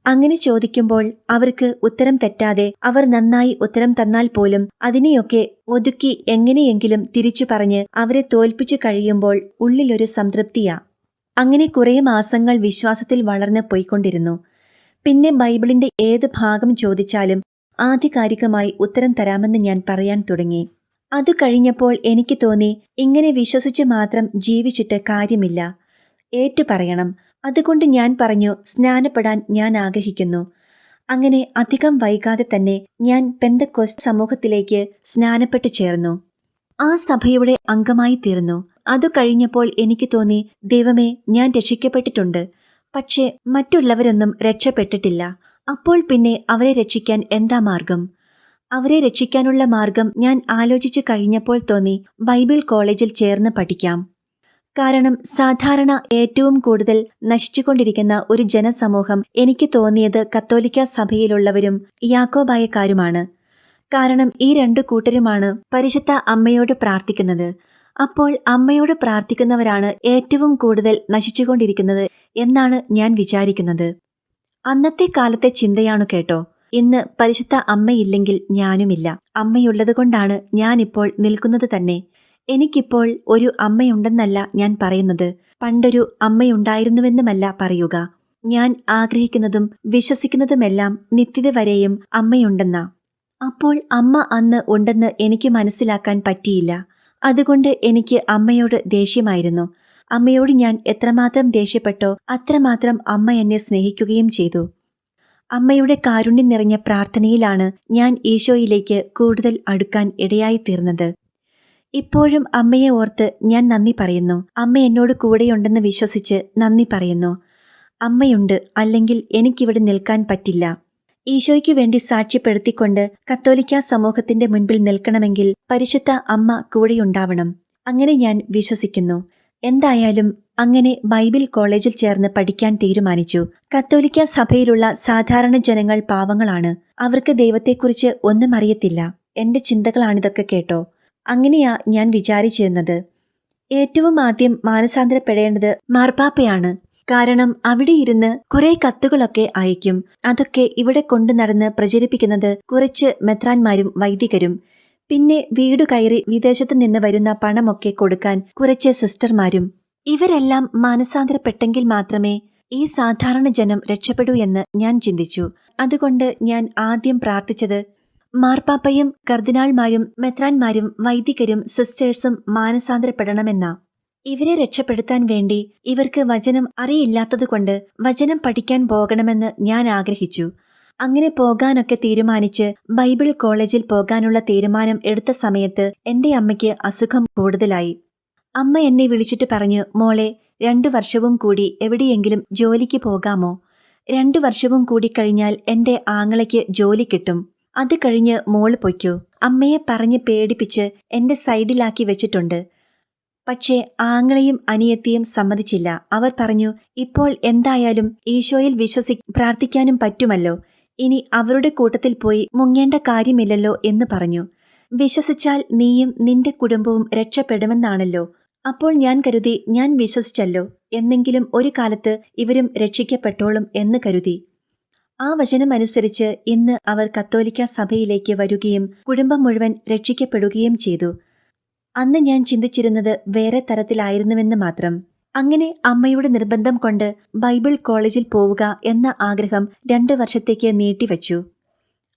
അങ്ങനെ ചോദിക്കുമ്പോൾ അവർക്ക് ഉത്തരം തെറ്റാതെ അവർ നന്നായി ഉത്തരം തന്നാൽ പോലും അതിനെയൊക്കെ ഒതുക്കി എങ്ങനെയെങ്കിലും തിരിച്ചു പറഞ്ഞ് അവരെ തോൽപ്പിച്ചു കഴിയുമ്പോൾ ഉള്ളിലൊരു സംതൃപ്തിയാ. അങ്ങനെ കുറേ മാസങ്ങൾ വിശ്വാസത്തിൽ വളർന്ന് പോയിക്കൊണ്ടിരുന്നു. പിന്നെ ബൈബിളിന്റെ ഏത് ഭാഗം ചോദിച്ചാലും ആധികാരികമായി ഉത്തരം തരാമെന്ന് ഞാൻ പറയാൻ തുടങ്ങി. അത് കഴിഞ്ഞപ്പോൾ എനിക്ക് തോന്നി, ഇങ്ങനെ വിശ്വസിച്ച് മാത്രം ജീവിച്ചിട്ട് കാര്യമില്ല, ഏറ്റുപറയണം. അതുകൊണ്ട് ഞാൻ പറഞ്ഞു, സ്നാനപ്പെടാൻ ഞാൻ ആഗ്രഹിക്കുന്നു. അങ്ങനെ അധികം വൈകാതെ തന്നെ ഞാൻ പെന്തക്കോസ്ത് സമൂഹത്തിലേക്ക് സ്നാനപ്പെട്ടു ചേർന്നു. ആ സഭയുടെ അംഗമായി തീർന്നു. അതു കഴിഞ്ഞപ്പോൾ എനിക്ക് തോന്നി, ദൈവമേ, ഞാൻ രക്ഷിക്കപ്പെട്ടിട്ടുണ്ട്. പക്ഷേ മറ്റുള്ളവരൊന്നും രക്ഷപ്പെട്ടിട്ടില്ല. അപ്പോൾ പിന്നെ അവരെ രക്ഷിക്കാൻ എന്താ മാർഗം? അവരെ രക്ഷിക്കാനുള്ള മാർഗം ഞാൻ ആലോചിച്ചു കഴിഞ്ഞപ്പോൾ തോന്നി, ബൈബിൾ കോളേജിൽ ചേർന്ന് പഠിക്കാം. കാരണം സാധാരണ ഏറ്റവും കൂടുതൽ നശിച്ചുകൊണ്ടിരിക്കുന്ന ഒരു ജനസമൂഹം എനിക്ക് തോന്നിയത് കത്തോലിക്ക സഭയിലുള്ളവരും യാക്കോബായക്കാരുമാണ്. കാരണം ഈ 2 കൂട്ടരുമാണ് പരിശുദ്ധ അമ്മയോട് പ്രാർത്ഥിക്കുന്നത്. അപ്പോൾ അമ്മയോട് പ്രാർത്ഥിക്കുന്നവരാണ് ഏറ്റവും കൂടുതൽ നശിച്ചുകൊണ്ടിരിക്കുന്നത് എന്നാണ് ഞാൻ വിചാരിക്കുന്നത്. അന്നത്തെ കാലത്തെ ചിന്തയാണു കേട്ടോ. ഇന്ന് പരിശുദ്ധ അമ്മയില്ലെങ്കിൽ ഞാനുമില്ല. അമ്മയുള്ളതുകൊണ്ടാണ് ഞാനിപ്പോൾ നിൽക്കുന്നത് തന്നെ. എനിക്കിപ്പോൾ ഒരു അമ്മയുണ്ടെന്നല്ല ഞാൻ പറയുന്നത്, പണ്ടൊരു അമ്മയുണ്ടായിരുന്നുവെന്നുമല്ല പറയുക. ഞാൻ ആഗ്രഹിക്കുന്നതും വിശ്വസിക്കുന്നതുമെല്ലാം നിത്യത വരെയും അമ്മയുണ്ടെന്നാ. അപ്പോൾ അമ്മ അന്ന് ഉണ്ടെന്ന് എനിക്ക് മനസ്സിലാക്കാൻ പറ്റിയില്ല. അതുകൊണ്ട് എനിക്ക് അമ്മയോട് ദേഷ്യമായിരുന്നു. അമ്മയോട് ഞാൻ എത്രമാത്രം ദേഷ്യപ്പെട്ടോ അത്രമാത്രം അമ്മ എന്നെ സ്നേഹിക്കുകയും ചെയ്തു. അമ്മയുടെ കാരുണ്യം നിറഞ്ഞ പ്രാർത്ഥനയിലാണ് ഞാൻ ഈശോയിലേക്ക് കൂടുതൽ അടുക്കാൻ ഇടയായിത്തീർന്നത്. ഇപ്പോഴും അമ്മയെ ഓർത്ത് ഞാൻ നന്ദി പറയുന്നു. അമ്മ എന്നോട് കൂടെയുണ്ടെന്ന് വിശ്വസിച്ച് നന്ദി പറയുന്നു. അമ്മയുണ്ട്, അല്ലെങ്കിൽ എനിക്കിവിടെ നിൽക്കാൻ പറ്റില്ല. ഈശോയ്ക്കു വേണ്ടി സാക്ഷ്യപ്പെടുത്തിക്കൊണ്ട് കത്തോലിക്കാ സമൂഹത്തിന്റെ മുൻപിൽ നിൽക്കണമെങ്കിൽ പരിശുദ്ധ അമ്മ കൂടെയുണ്ടാവണം. അങ്ങനെ ഞാൻ വിശ്വസിക്കുന്നു. എന്തായാലും അങ്ങനെ ബൈബിൾ കോളേജിൽ ചേർന്ന് പഠിക്കാൻ തീരുമാനിച്ചു. കത്തോലിക്ക സഭയിലുള്ള സാധാരണ ജനങ്ങൾ പാവങ്ങളാണ്. അവർക്ക് ദൈവത്തെക്കുറിച്ച് ഒന്നും അറിയത്തില്ല. എന്റെ ചിന്തകളാണിതൊക്കെ കേട്ടോ. അങ്ങനെയാ ഞാൻ വിചാരിച്ചിരുന്നത്. ഏറ്റവും ആദ്യം മാനസാന്തരപ്പെടേണ്ടത് മാർപ്പാപ്പയാണ്. കാരണം അവിടെ ഇരുന്ന് കുറെ കത്തുകളൊക്കെ അയക്കും. അതൊക്കെ ഇവിടെ കൊണ്ടു നടന്ന് പ്രചരിപ്പിക്കുന്നത് കുറച്ച് മെത്രാന്മാരും വൈദികരും. പിന്നെ വീടു കയറി വിദേശത്തു നിന്ന് വരുന്ന പണമൊക്കെ കൊടുക്കാൻ കുറച്ച് സിസ്റ്റർമാരും. ഇവരെല്ലാം മാനസാന്തരപ്പെട്ടെങ്കിൽ മാത്രമേ ഈ സാധാരണ ജനം രക്ഷപ്പെടൂ എന്ന് ഞാൻ ചിന്തിച്ചു. അതുകൊണ്ട് ഞാൻ ആദ്യം പ്രാർത്ഥിച്ചത് മാർപ്പാപ്പയും കർദിനാൾമാരും മെത്രാന്മാരും വൈദികരും സിസ്റ്റേഴ്സും മാനസാന്തരപ്പെടണമെന്നാ. ഇവരെ രക്ഷപ്പെടുത്താൻ വേണ്ടി ഇവർക്ക് വചനം അറിയില്ലാത്തതുകൊണ്ട് വചനം പഠിക്കാൻ പോകണമെന്ന് ഞാൻ ആഗ്രഹിച്ചു. അങ്ങനെ പോകാനൊക്കെ തീരുമാനിച്ച് ബൈബിൾ കോളേജിൽ പോകാനുള്ള തീരുമാനം എടുത്ത സമയത്ത് എന്റെ അമ്മയ്ക്ക് അസുഖം കൂടുതലായി. അമ്മ എന്നെ വിളിച്ചിട്ട് പറഞ്ഞു, മോളെ 2 വർഷവും കൂടി എവിടെയെങ്കിലും ജോലിക്ക് പോകാമോ? 2 വർഷവും കൂടി കഴിഞ്ഞാൽ എന്റെ ആങ്ങളയ്ക്ക് ജോലി കിട്ടും. അത് കഴിഞ്ഞ് മോള് പൊയ്ക്കോ. അമ്മയെ പറഞ്ഞ് പേടിപ്പിച്ച് എന്റെ സൈഡിലാക്കി വെച്ചിട്ടുണ്ട്. പക്ഷേ ആങ്ങളെയും അനിയത്തിയും സമ്മതിച്ചില്ല. അവർ പറഞ്ഞു, ഇപ്പോൾ എന്തായാലും ഈശോയിൽ പ്രാർത്ഥിക്കാനും പറ്റുമല്ലോ. ഇനി അവരുടെ കൂട്ടത്തിൽ പോയി മുങ്ങേണ്ട കാര്യമില്ലല്ലോ എന്ന് പറഞ്ഞു. വിശ്വസിച്ചാൽ നീയും നിന്റെ കുടുംബവും രക്ഷപ്പെടുമെന്നാണല്ലോ. അപ്പോൾ ഞാൻ കരുതി, ഞാൻ വിശ്വസിച്ചല്ലോ, എന്നെങ്കിലും ഒരു കാലത്ത് ഇവരും രക്ഷിക്കപ്പെട്ടോളും എന്ന് കരുതി. ആ വചനമനുസരിച്ച് ഇന്ന് അവർ കത്തോലിക്ക സഭയിലേക്ക് വരികയും കുടുംബം മുഴുവൻ രക്ഷിക്കപ്പെടുകയും ചെയ്തു. അന്ന് ഞാൻ ചിന്തിച്ചിരുന്നത് വേറെ തരത്തിലായിരുന്നുവെന്ന് മാത്രം. അങ്ങനെ അമ്മയുടെ നിർബന്ധം കൊണ്ട് ബൈബിൾ കോളേജിൽ പോവുക എന്ന ആഗ്രഹം 2 വർഷത്തേക്ക് നീട്ടിവച്ചു.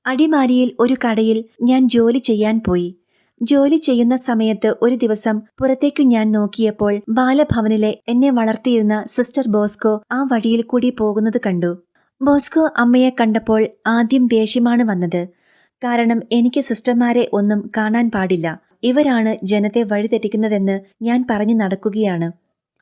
അടിമാലിയിൽ ഒരു കടയിൽ ഞാൻ ജോലി ചെയ്യാൻ പോയി. ജോലി ചെയ്യുന്ന സമയത്ത് ഒരു ദിവസം പുറത്തേക്കു ഞാൻ നോക്കിയപ്പോൾ ബാലഭവനിലെ എന്നെ വളർത്തിയിരുന്ന സിസ്റ്റർ ബോസ്കോ ആ വഴിയിൽ കൂടി പോകുന്നത് കണ്ടു. ബോസ്കോ അമ്മയെ കണ്ടപ്പോൾ ആദ്യം ദേഷ്യമാണ് വന്നത്. കാരണം എനിക്ക് സിസ്റ്റർമാരെ ഒന്നും കാണാൻ പാടില്ല. ഇവരാണ് ജനത്തെ വഴിതെറ്റിക്കുന്നതെന്ന് ഞാൻ പറഞ്ഞു നടക്കുകയാണ്.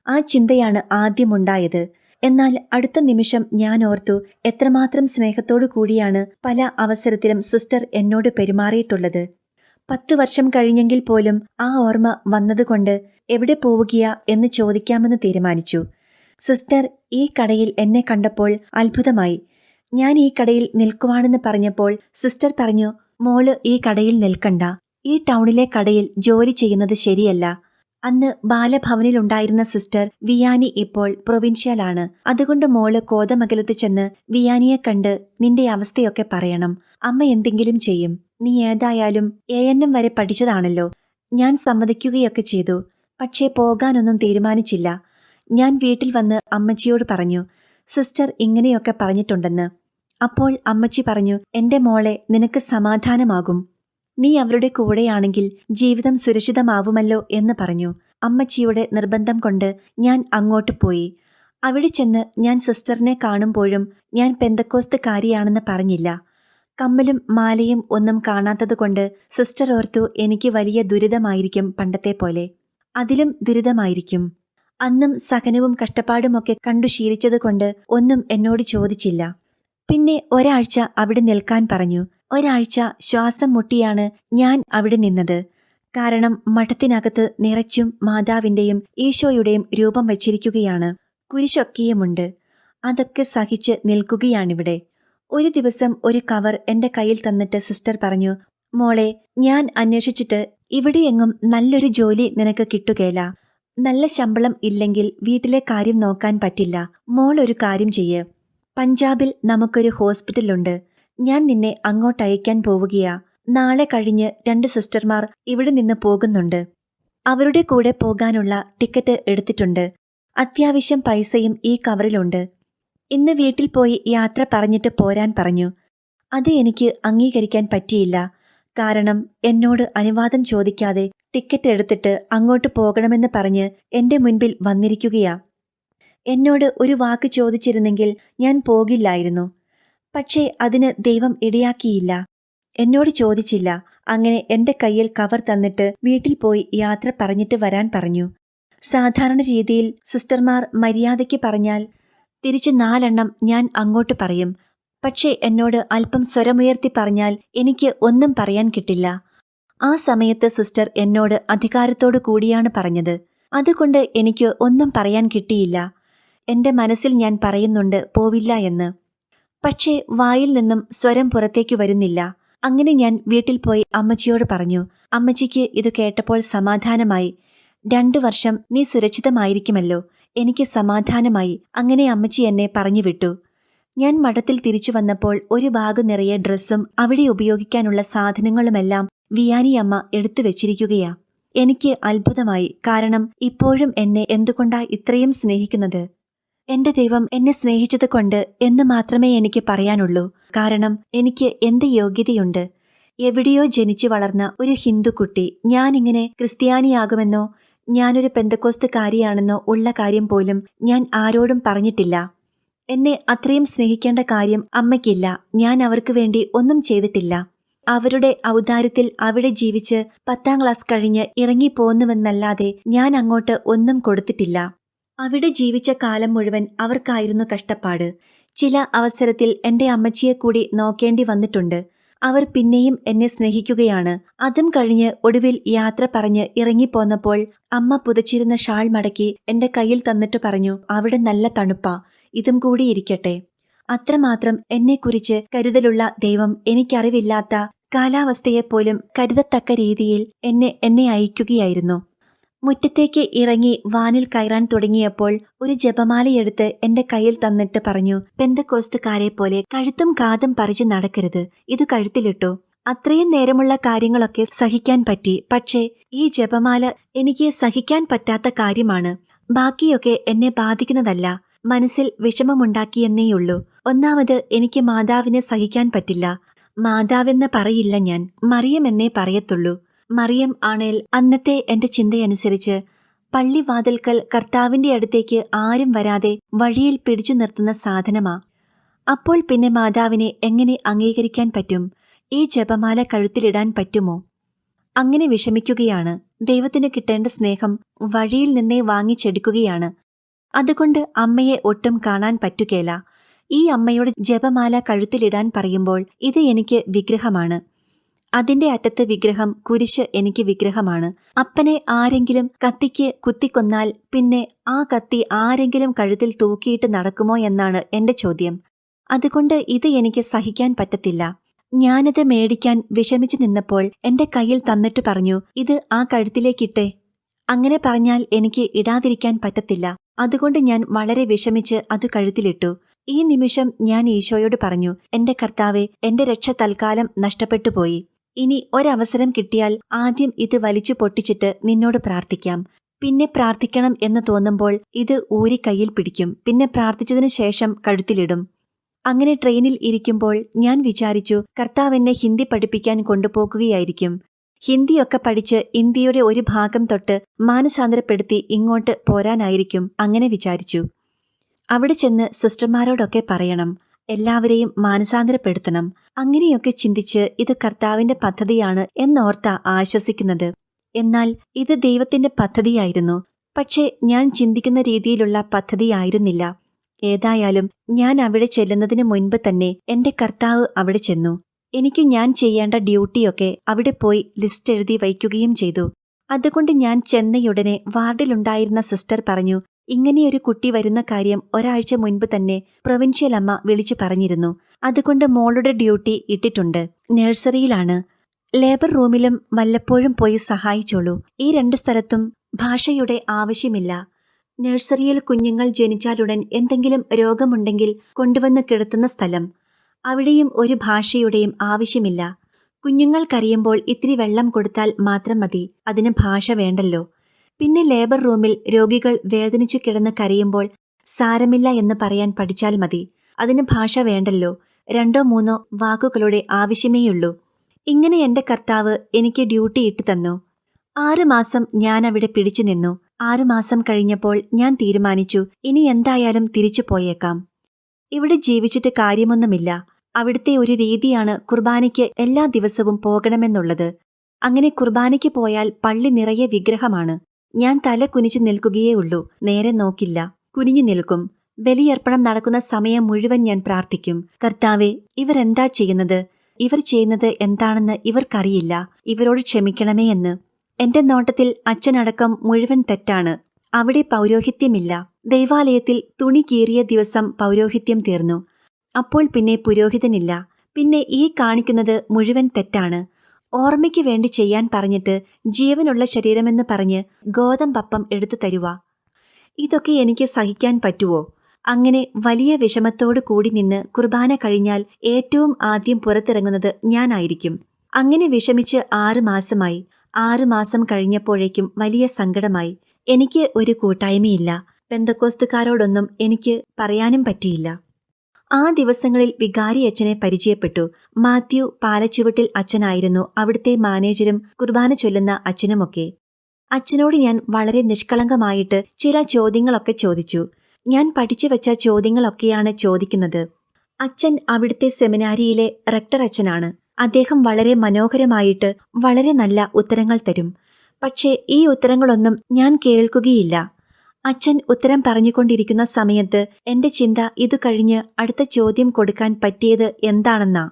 ആ ചിന്തയാണ് ആദ്യമുണ്ടായത്. എന്നാൽ അടുത്ത നിമിഷം ഞാൻ ഓർത്തു, എത്രമാത്രം സ്നേഹത്തോടു കൂടിയാണ് പല അവസരത്തിലും സിസ്റ്റർ എന്നോട് പെരുമാറിയിട്ടുള്ളത്. 10 വർഷം കഴിഞ്ഞെങ്കിൽ പോലും ആ ഓർമ്മ വന്നതുകൊണ്ട് എവിടെ പോവുകയാ എന്ന് ചോദിക്കാമെന്ന് തീരുമാനിച്ചു. സിസ്റ്റർ ഈ കടയിൽ എന്നെ കണ്ടപ്പോൾ അത്ഭുതമായി. ഞാൻ ഈ കടയിൽ നിൽക്കുവാണെന്ന് പറഞ്ഞപ്പോൾ സിസ്റ്റർ പറഞ്ഞു, മോള് ഈ കടയിൽ നിൽക്കണ്ട. ഈ ടൗണിലെ കടയിൽ ജോലി ചെയ്യുന്നത് ശരിയല്ല. അന്ന് ബാലഭവനിലുണ്ടായിരുന്ന സിസ്റ്റർ വിയാനി ഇപ്പോൾ പ്രൊവിൻഷ്യലാണ്. അതുകൊണ്ട് മോള് കോതമംഗലത്ത് ചെന്ന് വിയാനിയെ കണ്ട് നിന്റെ അവസ്ഥയൊക്കെ പറയണം. അമ്മ എന്തെങ്കിലും ചെയ്യും. നീ ഏതായാലും ANM വരെ പഠിച്ചതാണല്ലോ. ഞാൻ സമ്മതിക്കുകയൊക്കെ ചെയ്തു. പക്ഷേ പോകാനൊന്നും തീരുമാനിച്ചില്ല. ഞാൻ വീട്ടിൽ വന്ന് അമ്മച്ചിയോട് പറഞ്ഞു, സിസ്റ്റർ ഇങ്ങനെയൊക്കെ പറഞ്ഞിട്ടുണ്ടെന്ന്. അപ്പോൾ അമ്മച്ചി പറഞ്ഞു, എന്റെ മോളെ, നിനക്ക് സമാധാനമാകും. നീ അവരുടെ കൂടെയാണെങ്കിൽ ജീവിതം സുരക്ഷിതമാവുമല്ലോ എന്ന് പറഞ്ഞു. അമ്മച്ചിയുടെ നിർബന്ധം കൊണ്ട് ഞാൻ അങ്ങോട്ട് പോയി. അവിടെ ചെന്ന് ഞാൻ സിസ്റ്ററിനെ കാണുമ്പോഴും ഞാൻ പെന്തക്കോസ്തുകാരിയാണെന്ന് പറഞ്ഞില്ല. കമ്മലും മാലയും ഒന്നും കാണാത്തതുകൊണ്ട് സിസ്റ്റർ ഓർത്തു എനിക്ക് വലിയ ദുരിതമായിരിക്കും പണ്ടത്തെ പോലെ. അതിലും ദുരിതമായിരിക്കും. അന്നും സഹനവും കഷ്ടപ്പാടുമൊക്കെ കണ്ടു ശീലിച്ചതുകൊണ്ട് ഒന്നും എന്നോട് ചോദിച്ചില്ല. പിന്നെ ഒരാഴ്ച അവിടെ നിൽക്കാൻ പറഞ്ഞു. ഒരാഴ്ച ശ്വാസം മുട്ടിയാണ് ഞാൻ അവിടെ നിന്നത്. കാരണം മഠത്തിനകത്ത് നിറച്ചും മാതാവിന്റെയും ഈശോയുടെയും രൂപം വച്ചിരിക്കുകയാണ്. കുരിശൊക്കെയുമുണ്ട്. അതൊക്കെ സഹിച്ച് നിൽക്കുകയാണിവിടെ. ഒരു ദിവസം ഒരു കവർ എന്റെ കയ്യിൽ തന്നിട്ട് സിസ്റ്റർ പറഞ്ഞു, മോളെ, ഞാൻ അന്വേഷിച്ചിട്ട് ഇവിടെയെങ്ങും നല്ലൊരു ജോലി നിനക്ക് കിട്ടുകയില്ല. നല്ല ശമ്പളം ഇല്ലെങ്കിൽ വീട്ടിലെ കാര്യം നോക്കാൻ പറ്റില്ല. മോൾ ഒരു കാര്യം ചെയ്യ്. പഞ്ചാബിൽ നമുക്കൊരു ഹോസ്പിറ്റലുണ്ട്. ഞാൻ നിന്നെ അങ്ങോട്ടയക്കാൻ പോവുകയാ. നാളെ കഴിഞ്ഞ് 2 സിസ്റ്റർമാർ ഇവിടെ നിന്ന് പോകുന്നുണ്ട്. അവരുടെ കൂടെ പോകാനുള്ള ടിക്കറ്റ് എടുത്തിട്ടുണ്ട്. അത്യാവശ്യം പൈസയും ഈ കവറിലുണ്ട്. ഇന്ന് വീട്ടിൽ പോയി യാത്ര പറഞ്ഞിട്ട് പോരാൻ പറഞ്ഞു. അത് എനിക്ക് അംഗീകരിക്കാൻ പറ്റിയില്ല. കാരണം എന്നോട് അനുവാദം ചോദിക്കാതെ ടിക്കറ്റ് എടുത്തിട്ട് അങ്ങോട്ട് പോകണമെന്ന് പറഞ്ഞ് എന്റെ മുൻപിൽ വന്നിരിക്കുകയാ. എന്നോട് ഒരു വാക്ക് ചോദിച്ചിരുന്നെങ്കിൽ ഞാൻ പോകില്ലായിരുന്നു. പക്ഷേ അതിന് ദൈവം ഇടയാക്കിയില്ല. എന്നോട് ചോദിച്ചില്ല. അങ്ങനെ എന്റെ കയ്യിൽ കവർ തന്നിട്ട് വീട്ടിൽ പോയി യാത്ര പറഞ്ഞിട്ട് വരാൻ പറഞ്ഞു. സാധാരണ രീതിയിൽ സിസ്റ്റർമാർ മര്യാദയ്ക്ക് പറഞ്ഞാൽ തിരിച്ച് 4 ഞാൻ അങ്ങോട്ട് പറയും. പക്ഷേ എന്നോട് അല്പം സ്വരമുയർത്തി പറഞ്ഞാൽ എനിക്ക് ഒന്നും പറയാൻ കിട്ടില്ല. ആ സമയത്ത് സിസ്റ്റർ എന്നോട് അധികാരത്തോടു കൂടിയാണ് പറഞ്ഞത്. അതുകൊണ്ട് എനിക്ക് ഒന്നും പറയാൻ കിട്ടിയില്ല. എന്റെ മനസ്സിൽ ഞാൻ പറയുന്നുണ്ട് പോവില്ല എന്ന്. പക്ഷേ വായിൽ നിന്നും സ്വരം പുറത്തേക്കു വരുന്നില്ല. അങ്ങനെ ഞാൻ വീട്ടിൽ പോയി അമ്മച്ചിയോട് പറഞ്ഞു. അമ്മച്ചിക്ക് ഇത് കേട്ടപ്പോൾ സമാധാനമായി. 2 വർഷം നീ സുരക്ഷിതമായിരിക്കുമല്ലോ. എനിക്ക് സമാധാനമായി. അങ്ങനെ അമ്മച്ചി എന്നെ പറഞ്ഞു വിട്ടു. ഞാൻ മഠത്തിൽ തിരിച്ചു വന്നപ്പോൾ ഒരു ബാഗ് നിറയെ ഡ്രസ്സും അവിടെ ഉപയോഗിക്കാനുള്ള സാധനങ്ങളുമെല്ലാം വിയാനി അമ്മ എടുത്തു വെച്ചിരിക്കുകയാ. എനിക്ക് അത്ഭുതമായി. കാരണം ഇപ്പോഴും എന്നെ എന്തുകൊണ്ടാ ഇത്രയും സ്നേഹിക്കുന്നത്? എന്റെ ദൈവം എന്നെ സ്നേഹിച്ചതുകൊണ്ട് എന്ന് മാത്രമേ എനിക്ക് പറയാനുള്ളൂ. കാരണം എനിക്ക് എന്ത് യോഗ്യതയുണ്ട്? എവിടെയോ ജനിച്ചു വളർന്ന ഒരു ഹിന്ദു കുട്ടി ഞാനിങ്ങനെ ക്രിസ്ത്യാനിയാകുമെന്നോ ഞാനൊരു പെന്തക്കോസ്തുകാരിയാണെന്നോ ഉള്ള കാര്യം പോലും ഞാൻ ആരോടും പറഞ്ഞിട്ടില്ല. എന്നെ അത്രയും സ്നേഹിക്കേണ്ട കാര്യം അമ്മയ്ക്കില്ല. ഞാൻ അവർക്ക് വേണ്ടി ഒന്നും ചെയ്തിട്ടില്ല. അവരുടെ ഔദാര്യത്തിൽ അവിടെ ജീവിച്ച് 10ാം ക്ലാസ് കഴിഞ്ഞ് ഇറങ്ങിപ്പോന്നുവെന്നല്ലാതെ ഞാൻ അങ്ങോട്ട് ഒന്നും കൊടുത്തിട്ടില്ല. അവിടെ ജീവിച്ച കാലം മുഴുവൻ അവർക്കായിരുന്നു കഷ്ടപ്പാട്. ചില അവസരത്തിൽ എന്റെ അമ്മച്ചിയെ കൂടി നോക്കേണ്ടി വന്നിട്ടുണ്ട്. അവർ പിന്നെയും എന്നെ സ്നേഹിക്കുകയാണ്. അതും കഴിഞ്ഞ് ഒടുവിൽ യാത്ര പറഞ്ഞ് ഇറങ്ങിപ്പോന്നപ്പോൾ അമ്മ പുതച്ചിരുന്ന ഷാൾ മടക്കി എന്റെ കയ്യിൽ തന്നിട്ട് പറഞ്ഞു, അവിടെ നല്ല തണുപ്പാ, ഇതും കൂടി ഇരിക്കട്ടെ. അത്രമാത്രം എന്നെക്കുറിച്ച് കരുതലുള്ള ദൈവം എനിക്കറിവില്ലാത്ത കാലാവസ്ഥയെപ്പോലും കരുതത്തക്ക രീതിയിൽ എന്നെ അയക്കുകയായിരുന്നു. മുറ്റത്തേക്ക് ഇറങ്ങി വാനിൽ കയറാൻ തുടങ്ങിയപ്പോൾ ഒരു ജപമാലയെടുത്ത് എന്റെ കയ്യിൽ തന്നിട്ട് പറഞ്ഞു, പെന്തക്കോസ്തുകാരെ പോലെ കഴുത്തും കാതും പറിച്ച് നടക്കരുത്, ഇത് കഴുത്തിലിട്ടു. അത്രയും നേരമുള്ള കാര്യങ്ങളൊക്കെ സഹിക്കാൻ പറ്റി. പക്ഷേ ഈ ജപമാല എനിക്ക് സഹിക്കാൻ പറ്റാത്ത കാര്യമാണ്. ബാക്കിയൊക്കെ എന്നെ ബാധിക്കുന്നതല്ല, മനസ്സിൽ വിഷമമുണ്ടാക്കിയെന്നേയുള്ളൂ. ഒന്നാമത് എനിക്ക് മാതാവിനെ സഹിക്കാൻ പറ്റില്ല. മാതാവെന്ന് പറയില്ല ഞാൻ, മറിയമെന്നേ പറയത്തുള്ളൂ. മറിയം ആണേൽ അന്നത്തെ എന്റെ ചിന്തയനുസരിച്ച് പള്ളിവാതിൽക്കൽ കർത്താവിന്റെ അടുത്തേക്ക് ആരും വരാതെ വഴിയിൽ പിടിച്ചു നിർത്തുന്ന സാധനമാ. അപ്പോൾ പിന്നെ മാതാവിനെ എങ്ങനെ അംഗീകരിക്കാൻ പറ്റും? ഈ ജപമാല കഴുത്തിലിടാൻ പറ്റുമോ? അങ്ങനെ വിഷമിക്കുകയാണ്. ദൈവത്തിന് കിട്ടേണ്ട സ്നേഹം വഴിയിൽ നിന്നേ വാങ്ങിച്ചെടുക്കുകയാണ്. അതുകൊണ്ട് അമ്മയെ ഒട്ടും കാണാൻ പറ്റുകേല. ഈ അമ്മയോട് ജപമാല കഴുത്തിലിടാൻ പറയുമ്പോൾ ഇത് എനിക്ക് വിഗ്രഹമാണ്. അതിന്റെ അറ്റത്ത് വിഗ്രഹം, കുരിശ് എനിക്ക് വിഗ്രഹമാണ്. അപ്പനെ ആരെങ്കിലും കത്തിക്ക് കുത്തിക്കൊന്നാൽ പിന്നെ ആ കത്തി ആരെങ്കിലും കഴുത്തിൽ തൂക്കിയിട്ട് നടക്കുമോ എന്നാണ് എന്റെ ചോദ്യം. അതുകൊണ്ട് ഇത് എനിക്ക് സഹിക്കാൻ പറ്റത്തില്ല. ഞാനത് മേടിക്കാൻ വിഷമിച്ചു നിന്നപ്പോൾ എന്റെ കയ്യിൽ തന്നിട്ട് പറഞ്ഞു, ഇത് ആ കഴുത്തിലേക്കിട്ടെ. അങ്ങനെ പറഞ്ഞാൽ എനിക്ക് ഇടാതിരിക്കാൻ പറ്റത്തില്ല. അതുകൊണ്ട് ഞാൻ വളരെ വിഷമിച്ച് അത് കഴുത്തിലിട്ടു. ഈ നിമിഷം ഞാൻ ഈശോയോട് പറഞ്ഞു, എന്റെ കർത്താവേ, എന്റെ രക്ഷ തൽക്കാലം നഷ്ടപ്പെട്ടു പോയി. ഇനി ഒരവസരം കിട്ടിയാൽ ആദ്യം ഇത് വലിച്ചു പൊട്ടിച്ചിട്ട് നിന്നോട് പ്രാർത്ഥിക്കാം. പിന്നെ പ്രാർത്ഥിക്കണം എന്ന് തോന്നുമ്പോൾ ഇത് ഊരി കയ്യിൽ പിടിക്കും. പിന്നെ പ്രാർത്ഥിച്ചതിനു ശേഷം കഴുത്തിലിടും. അങ്ങനെ ട്രെയിനിൽ ഇരിക്കുമ്പോൾ ഞാൻ വിചാരിച്ചു, കർത്താവെന്നെ ഹിന്ദി പഠിപ്പിക്കാൻ കൊണ്ടുപോകുകയായിരിക്കും. ഹിന്ദിയൊക്കെ പഠിച്ച് ഇന്ത്യയുടെ ഒരു ഭാഗം തൊട്ട് മാനസാന്തരപ്പെടുത്തി ഇങ്ങോട്ട് പോരാനായിരിക്കും. അങ്ങനെ വിചാരിച്ചു. അവിടെ ചെന്ന് സിസ്റ്റർമാരോടൊക്കെ പറയണം, എല്ലാവരെയും മാനസാന്തരപ്പെടുത്തണം. അങ്ങനെയൊക്കെ ചിന്തിച്ച് ഇത് കർത്താവിന്റെ പദ്ധതിയാണ് എന്നോർത്താ ആശ്വസിക്കുന്നത്. എന്നാൽ ഇത് ദൈവത്തിന്റെ പദ്ധതിയായിരുന്നു. പക്ഷേ ഞാൻ ചിന്തിക്കുന്ന രീതിയിലുള്ള പദ്ധതിയായിരുന്നില്ല. ഏതായാലും ഞാൻ അവിടെ ചെല്ലുന്നതിന് മുൻപ് തന്നെ എന്റെ കർത്താവ് അവിടെ ചെന്നു. എനിക്ക് ഞാൻ ചെയ്യേണ്ട ഡ്യൂട്ടിയൊക്കെ അവിടെ പോയി ലിസ്റ്റ് എഴുതി വയ്ക്കുകയും ചെയ്തു. അതുകൊണ്ട് ഞാൻ ചെന്നയുടനെ വാർഡിലുണ്ടായിരുന്ന സിസ്റ്റർ പറഞ്ഞു, ഇങ്ങനെയൊരു കുട്ടി വരുന്ന കാര്യം ഒരാഴ്ച മുൻപ് തന്നെ പ്രൊവിൻഷ്യൽ അമ്മ വിളിച്ചു പറഞ്ഞിരുന്നു. അതുകൊണ്ട് മോളുടെ ഡ്യൂട്ടി ഇട്ടിട്ടുണ്ട്. നഴ്സറിയിലാണ്. ലേബർ റൂമിലും വല്ലപ്പോഴും പോയി സഹായിച്ചോളൂ. ഈ 2 സ്ഥലത്തും ഭാഷയുടെ ആവശ്യമില്ല. നഴ്സറിയിൽ കുഞ്ഞുങ്ങൾ ജനിച്ചാലുടൻ എന്തെങ്കിലും രോഗമുണ്ടെങ്കിൽ കൊണ്ടുവന്ന് കിടത്തുന്ന സ്ഥലം. അവിടെയും ഒരു ഭാഷയുടെയും ആവശ്യമില്ല. കുഞ്ഞുങ്ങൾ കരയുമ്പോൾ ഇത്തിരി വെള്ളം കൊടുത്താൽ മാത്രം മതി. അതിന് ഭാഷ വേണ്ടല്ലോ. പിന്നെ ലേബർ റൂമിൽ രോഗികൾ വേദനിച്ചു കിടന്ന് കരയുമ്പോൾ സാരമില്ല എന്ന് പറയാൻ പഠിച്ചാൽ മതി. അതിന് ഭാഷ വേണ്ടല്ലോ, 2-3 വാക്കുകളുടെ ആവശ്യമേയുള്ളൂ. ഇങ്ങനെ എന്റെ കർത്താവ് എനിക്ക് ഡ്യൂട്ടി ഇട്ടു തന്നു. 6 മാസം ഞാൻ അവിടെ പിടിച്ചു നിന്നു. 6 മാസം കഴിഞ്ഞപ്പോൾ ഞാൻ തീരുമാനിച്ചു, ഇനി എന്തായാലും തിരിച്ചു പോയേക്കാം. ഇവിടെ ജീവിച്ചിട്ട് കാര്യമൊന്നുമില്ല. അവിടുത്തെ ഒരു രീതിയാണ് കുർബാനയ്ക്ക് എല്ലാ ദിവസവും പോകണമെന്നുള്ളത്. അങ്ങനെ കുർബാനയ്ക്ക് പോയാൽ പള്ളി നിറയെ വിഗ്രഹമാണ്. ഞാൻ തല കുനിച്ചു നിൽക്കുകയേ ഉള്ളൂ, നേരെ നോക്കില്ല. കുനിഞ്ഞു നിൽക്കും. ബലിയർപ്പണം നടക്കുന്ന സമയം മുഴുവൻ ഞാൻ പ്രാർത്ഥിക്കും, കർത്താവേ, ഇവരെന്താ ചെയ്യുന്നത്? ഇവർ ചെയ്യുന്നത് എന്താണെന്ന് ഇവർക്കറിയില്ല. ഇവരോട് ക്ഷമിക്കണമേ എന്ന്. എന്റെ നോട്ടത്തിൽ അച്ഛനടക്കം മുഴുവൻ തെറ്റാണ്. അവിടെ പൗരോഹിത്യമില്ല. ദൈവാലയത്തിൽ തുണി കീറിയ ദിവസം പൗരോഹിത്യം തീർന്നു. അപ്പോൾ പിന്നെ പുരോഹിതനില്ല. പിന്നെ ഈ കാണിക്കുന്നത് മുഴുവൻ തെറ്റാണ്. ഓർമ്മയ്ക്ക് വേണ്ടി ചെയ്യാൻ പറഞ്ഞിട്ട് ജീവനുള്ള ശരീരമെന്ന് പറഞ്ഞ് ഗോതമ്പപ്പം എടുത്തു തരുക. ഇതൊക്കെ എനിക്ക് സഹിക്കാൻ പറ്റുവോ? അങ്ങനെ വലിയ വിഷമത്തോടു കൂടി നിന്ന് കുർബാന കഴിഞ്ഞാൽ ഏറ്റവും ആദ്യം പുറത്തിറങ്ങുന്നത് ഞാനായിരിക്കും. അങ്ങനെ വിഷമിച്ച് 6 മാസമായി. 6 മാസം കഴിഞ്ഞപ്പോഴേക്കും വലിയ സങ്കടമായി. എനിക്ക് ഒരു കൂട്ടായ്മയില്ല. പെന്തക്കോസ്തുകാരോടൊന്നും എനിക്ക് പറയാനും പറ്റിയില്ല. ആ ദിവസങ്ങളിൽ വികാരി അച്ഛനെ പരിചയപ്പെട്ടു. മാത്യു പാലച്ചുവട്ടിൽ അച്ഛനായിരുന്നു അവിടുത്തെ മാനേജരും കുർബാന ചൊല്ലുന്ന അച്ഛനുമൊക്കെ. അച്ഛനോട് ഞാൻ വളരെ നിഷ്കളങ്കമായിട്ട് ചില ചോദ്യങ്ങളൊക്കെ ചോദിച്ചു. ഞാൻ പഠിച്ചു വച്ച ചോദ്യങ്ങളൊക്കെയാണ് ചോദിക്കുന്നത്. അച്ഛൻ അവിടുത്തെ സെമിനാരിയിലെ റെക്ടർ അച്ഛനാണ്. അദ്ദേഹം വളരെ മനോഹരമായിട്ട് വളരെ നല്ല ഉത്തരങ്ങൾ തരും. പക്ഷേ ഈ ഉത്തരങ്ങളൊന്നും ഞാൻ കേൾക്കുകയില്ല. അച്ഛൻ ഉത്തരം പറഞ്ഞുകൊണ്ടിരിക്കുന്ന സമയത്ത് എന്റെ ചിന്ത ഇതു കഴിഞ്ഞ് അടുത്ത ചോദ്യം കൊടുക്കാൻ പറ്റിയത് എന്താണെന്നാ.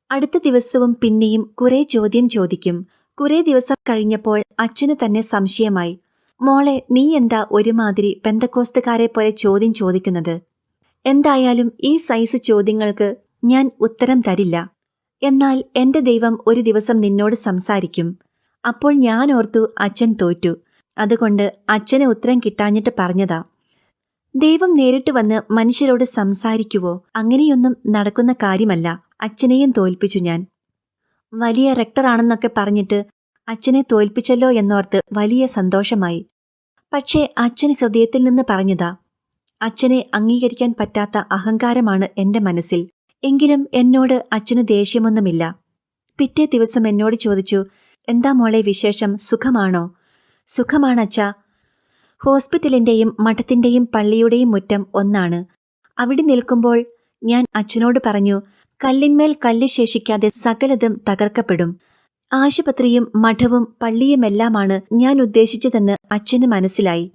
അടുത്ത ദിവസവും പിന്നെയും കുറെ ചോദ്യം ചോദിക്കും. കുറെ ദിവസം കഴിഞ്ഞപ്പോൾ അച്ഛന് തന്നെ സംശയമായി. മോളെ, നീ എന്താ ഒരുമാതിരി പെന്തക്കോസ്തുകാരെ പോലെ ചോദ്യം ചോദിക്കുന്നത്? എന്തായാലും ഈ സൈസ് ചോദ്യങ്ങൾക്ക് ഞാൻ ഉത്തരം തരില്ല. എന്നാൽ എന്റെ ദൈവം ഒരു ദിവസം നിന്നോട് സംസാരിക്കും. അപ്പോൾ ഞാൻ ഓർത്തു അച്ഛൻ തോറ്റു. അതുകൊണ്ട് അച്ഛന് ഉത്തരം കിട്ടാഞ്ഞിട്ട് പറഞ്ഞതാ. ദൈവം നേരിട്ട് വന്ന് മനുഷ്യരോട് സംസാരിക്കുവോ? അങ്ങനെയൊന്നും നടക്കുന്ന കാര്യമല്ല. അച്ഛനെയും തോൽപ്പിച്ചു ഞാൻ. വലിയ റെക്ടറാണെന്നൊക്കെ പറഞ്ഞിട്ട് അച്ഛനെ തോൽപ്പിച്ചല്ലോ എന്നോർത്ത് വലിയ സന്തോഷമായി. പക്ഷേ അച്ഛൻ ഹൃദയത്തിൽ നിന്ന് പറഞ്ഞതാ. അച്ഛനെ അംഗീകരിക്കാൻ പറ്റാത്ത അഹങ്കാരമാണ് എന്റെ മനസ്സിൽ. എങ്കിലും എന്നോട് അച്ഛന് ദേഷ്യമൊന്നുമില്ല. പിറ്റേ ദിവസം എന്നോട് ചോദിച്ചു, എന്താ മോളെ വിശേഷം? സുഖമാണോ? സുഖമാണച്ഛാ. ഹോസ്പിറ്റലിന്റെയും മഠത്തിന്റെയും പള്ളിയുടെയും മുറ്റം ഒന്നാണ്. അവിടെ നിൽക്കുമ്പോൾ ഞാൻ അച്ഛനോട് പറഞ്ഞു, കല്ലിന്മേൽ കല്ല് ശേഷിക്കാതെ സകലതും തകർക്കപ്പെടും. ആശുപത്രിയും മഠവും പള്ളിയുമെല്ലാമാണ് ഞാൻ ഉദ്ദേശിച്ചതെന്ന് അച്ഛന് മനസ്സിലായി.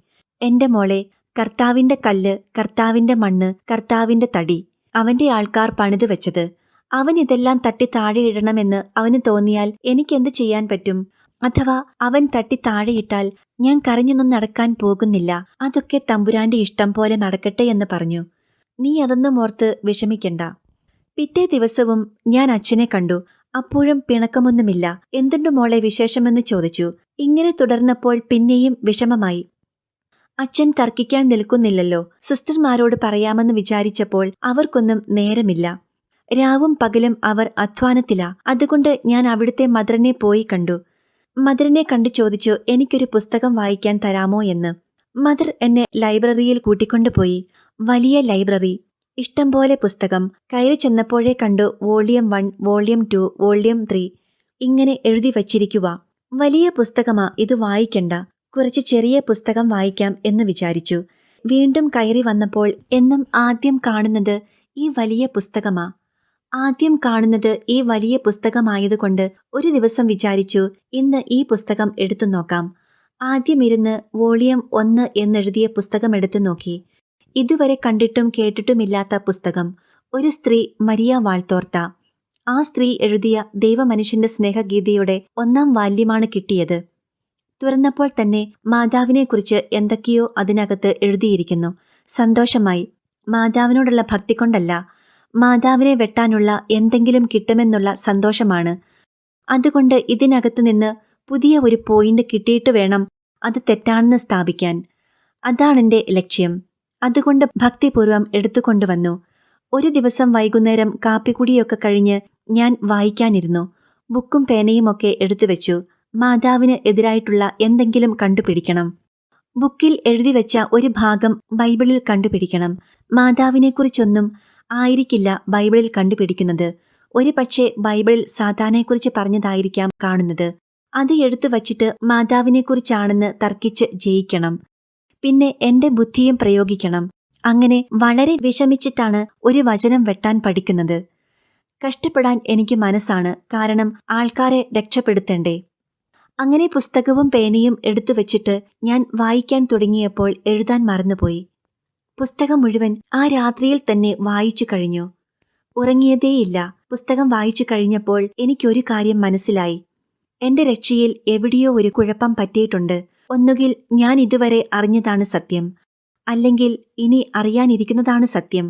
എന്റെ മോളെ, കർത്താവിന്റെ കല്ല്, കർത്താവിന്റെ മണ്ണ്, കർത്താവിന്റെ തടി അവന്റെ ആൾക്കാർ പണിതു വെച്ചത്. അവൻ ഇതെല്ലാം തട്ടി താഴെയിടണമെന്ന് അവന് തോന്നിയാൽ എനിക്കെന്ത് ചെയ്യാൻ പറ്റും? അഥവാ അവൻ തട്ടി താഴെയിട്ടാൽ ഞാൻ കരഞ്ഞൊന്നും നടക്കാൻ പോകുന്നില്ല. അതൊക്കെ തമ്പുരാന്റെ ഇഷ്ടം പോലെ നടക്കട്ടെ എന്ന് പറഞ്ഞു. നീ അതൊന്നും ഓർത്ത് വിഷമിക്കണ്ട. പിറ്റേ ദിവസവും ഞാൻ അച്ഛനെ കണ്ടു. അപ്പോഴും പിണക്കമൊന്നുമില്ല. എന്തുണ്ട് മോളെ വിശേഷമെന്ന് ചോദിച്ചു. ഇങ്ങനെ തുടർന്നപ്പോൾ പിന്നെയും വിഷമമായി. അച്ഛൻ തർക്കിക്കാൻ നിൽക്കുന്നില്ലല്ലോ. സിസ്റ്റർമാരോട് പറയാമെന്ന് വിചാരിച്ചപ്പോൾ അവർക്കൊന്നും നേരമില്ല. രാവും പകലും അവർ അധ്വാനത്തിലാ. അതുകൊണ്ട് ഞാൻ അവിടുത്തെ മദറിനെ പോയി കണ്ടു. മദറിനെ കണ്ടു ചോദിച്ചു, എനിക്കൊരു പുസ്തകം വായിക്കാൻ തരാമോ എന്ന്. മദർ എന്നെ ലൈബ്രറിയിൽ കൂട്ടിക്കൊണ്ടുപോയി. വലിയ ലൈബ്രറി, ഇഷ്ടംപോലെ പുസ്തകം. കയറി ചെന്നപ്പോഴേ കണ്ടു വോളിയം 1, വോളിയം 2, വോളിയം 3 ഇങ്ങനെ എഴുതി വച്ചിരിക്കുക. വലിയ പുസ്തകമാ, ഇത് വായിക്കണ്ട. കുറച്ച് ചെറിയ പുസ്തകം വായിക്കാം എന്ന് വിചാരിച്ചു. വീണ്ടും കയറി വന്നപ്പോൾ എന്നും ആദ്യം കാണുന്നത് ഈ വലിയ പുസ്തകമാ. ആദ്യം കാണുന്നത് ഈ വലിയ പുസ്തകമായതുകൊണ്ട് ഒരു ദിവസം വിചാരിച്ചു, ഇന്ന് ഈ പുസ്തകം എടുത്തു നോക്കാം. ആദ്യം ഇരുന്ന് വോളിയം 1 എന്നെഴുതിയ പുസ്തകം എടുത്തു നോക്കി. ഇതുവരെ കണ്ടിട്ടും കേട്ടിട്ടുമില്ലാത്ത പുസ്തകം. ഒരു സ്ത്രീ, മരിയ വാൾത്തോർത്ത. ആ സ്ത്രീ എഴുതിയ ദൈവമനുഷ്യന്റെ സ്നേഹഗീതയുടെ 1ാം വാല്യമാണ് കിട്ടിയത്. തുറന്നപ്പോൾ തന്നെ മാതാവിനെക്കുറിച്ച് എന്തൊക്കെയോ അതിനകത്ത് എഴുതിയിരിക്കുന്നു. സന്തോഷമായി. മാതാവിനോടുള്ള ഭക്തി കൊണ്ടല്ല, മാതാവിനെ വെട്ടാനുള്ള എന്തെങ്കിലും കിട്ടുമെന്നുള്ള സന്തോഷമാണ്. അതുകൊണ്ട് ഇതിനകത്ത് നിന്ന് പുതിയ ഒരു പോയിന്റ് കിട്ടിയിട്ട് വേണം അത് തെറ്റാണെന്ന് സ്ഥാപിക്കാൻ. അതാണെന്റെ ലക്ഷ്യം. അതുകൊണ്ട് ഭക്തിപൂർവം എടുത്തുകൊണ്ടുവന്നു. ഒരു ദിവസം വൈകുന്നേരം കാപ്പിക്കുടിയൊക്കെ കഴിഞ്ഞ് ഞാൻ വായിക്കാനിരുന്നു. ബുക്കും പേനയുമൊക്കെ എടുത്തുവെച്ചു. മാതാവിന് എതിരായിട്ടുള്ള എന്തെങ്കിലും കണ്ടുപിടിക്കണം. ബുക്കിൽ എഴുതിവെച്ച ഒരു ഭാഗം ബൈബിളിൽ കണ്ടുപിടിക്കണം. മാതാവിനെക്കുറിച്ചൊന്നും ആയിരിക്കില്ല ബൈബിളിൽ കണ്ടുപിടിക്കുന്നത്. ഒരു പക്ഷേ ബൈബിളിൽ സാത്താനെക്കുറിച്ച് പറഞ്ഞതായിരിക്കാം കാണുന്നത്. അത് എടുത്തു വച്ചിട്ട് മാതാവിനെക്കുറിച്ചാണെന്ന് തർക്കിച്ച് ജയിക്കണം. പിന്നെ എന്റെ ബുദ്ധിയും പ്രയോഗിക്കണം. അങ്ങനെ വളരെ വിഷമിച്ചിട്ടാണ് ഒരു വചനം വെട്ടാൻ പഠിക്കുന്നത്. കഷ്ടപ്പെടാൻ എനിക്ക് മനസ്സാണ്, കാരണം ആൾക്കാരെ രക്ഷപ്പെടുത്തണ്ടേ. അങ്ങനെ പുസ്തകവും പേനയും എടുത്തു വച്ചിട്ട് ഞാൻ വായിക്കാൻ തുടങ്ങിയപ്പോൾ എഴുതാൻ മറന്നുപോയി. പുസ്തകം മുഴുവൻ ആ രാത്രിയിൽ തന്നെ വായിച്ചു കഴിഞ്ഞു. ഉറങ്ങിയതേയില്ല. പുസ്തകം വായിച്ചു കഴിഞ്ഞപ്പോൾ എനിക്കൊരു കാര്യം മനസ്സിലായി. എന്റെ രക്ഷയിൽ എവിടെയോ ഒരു കുഴപ്പം പറ്റിയിട്ടുണ്ട്. ഒന്നുകിൽ ഞാൻ ഇതുവരെ അറിഞ്ഞതാണ് സത്യം, അല്ലെങ്കിൽ ഇനി അറിയാനിരിക്കുന്നതാണ് സത്യം.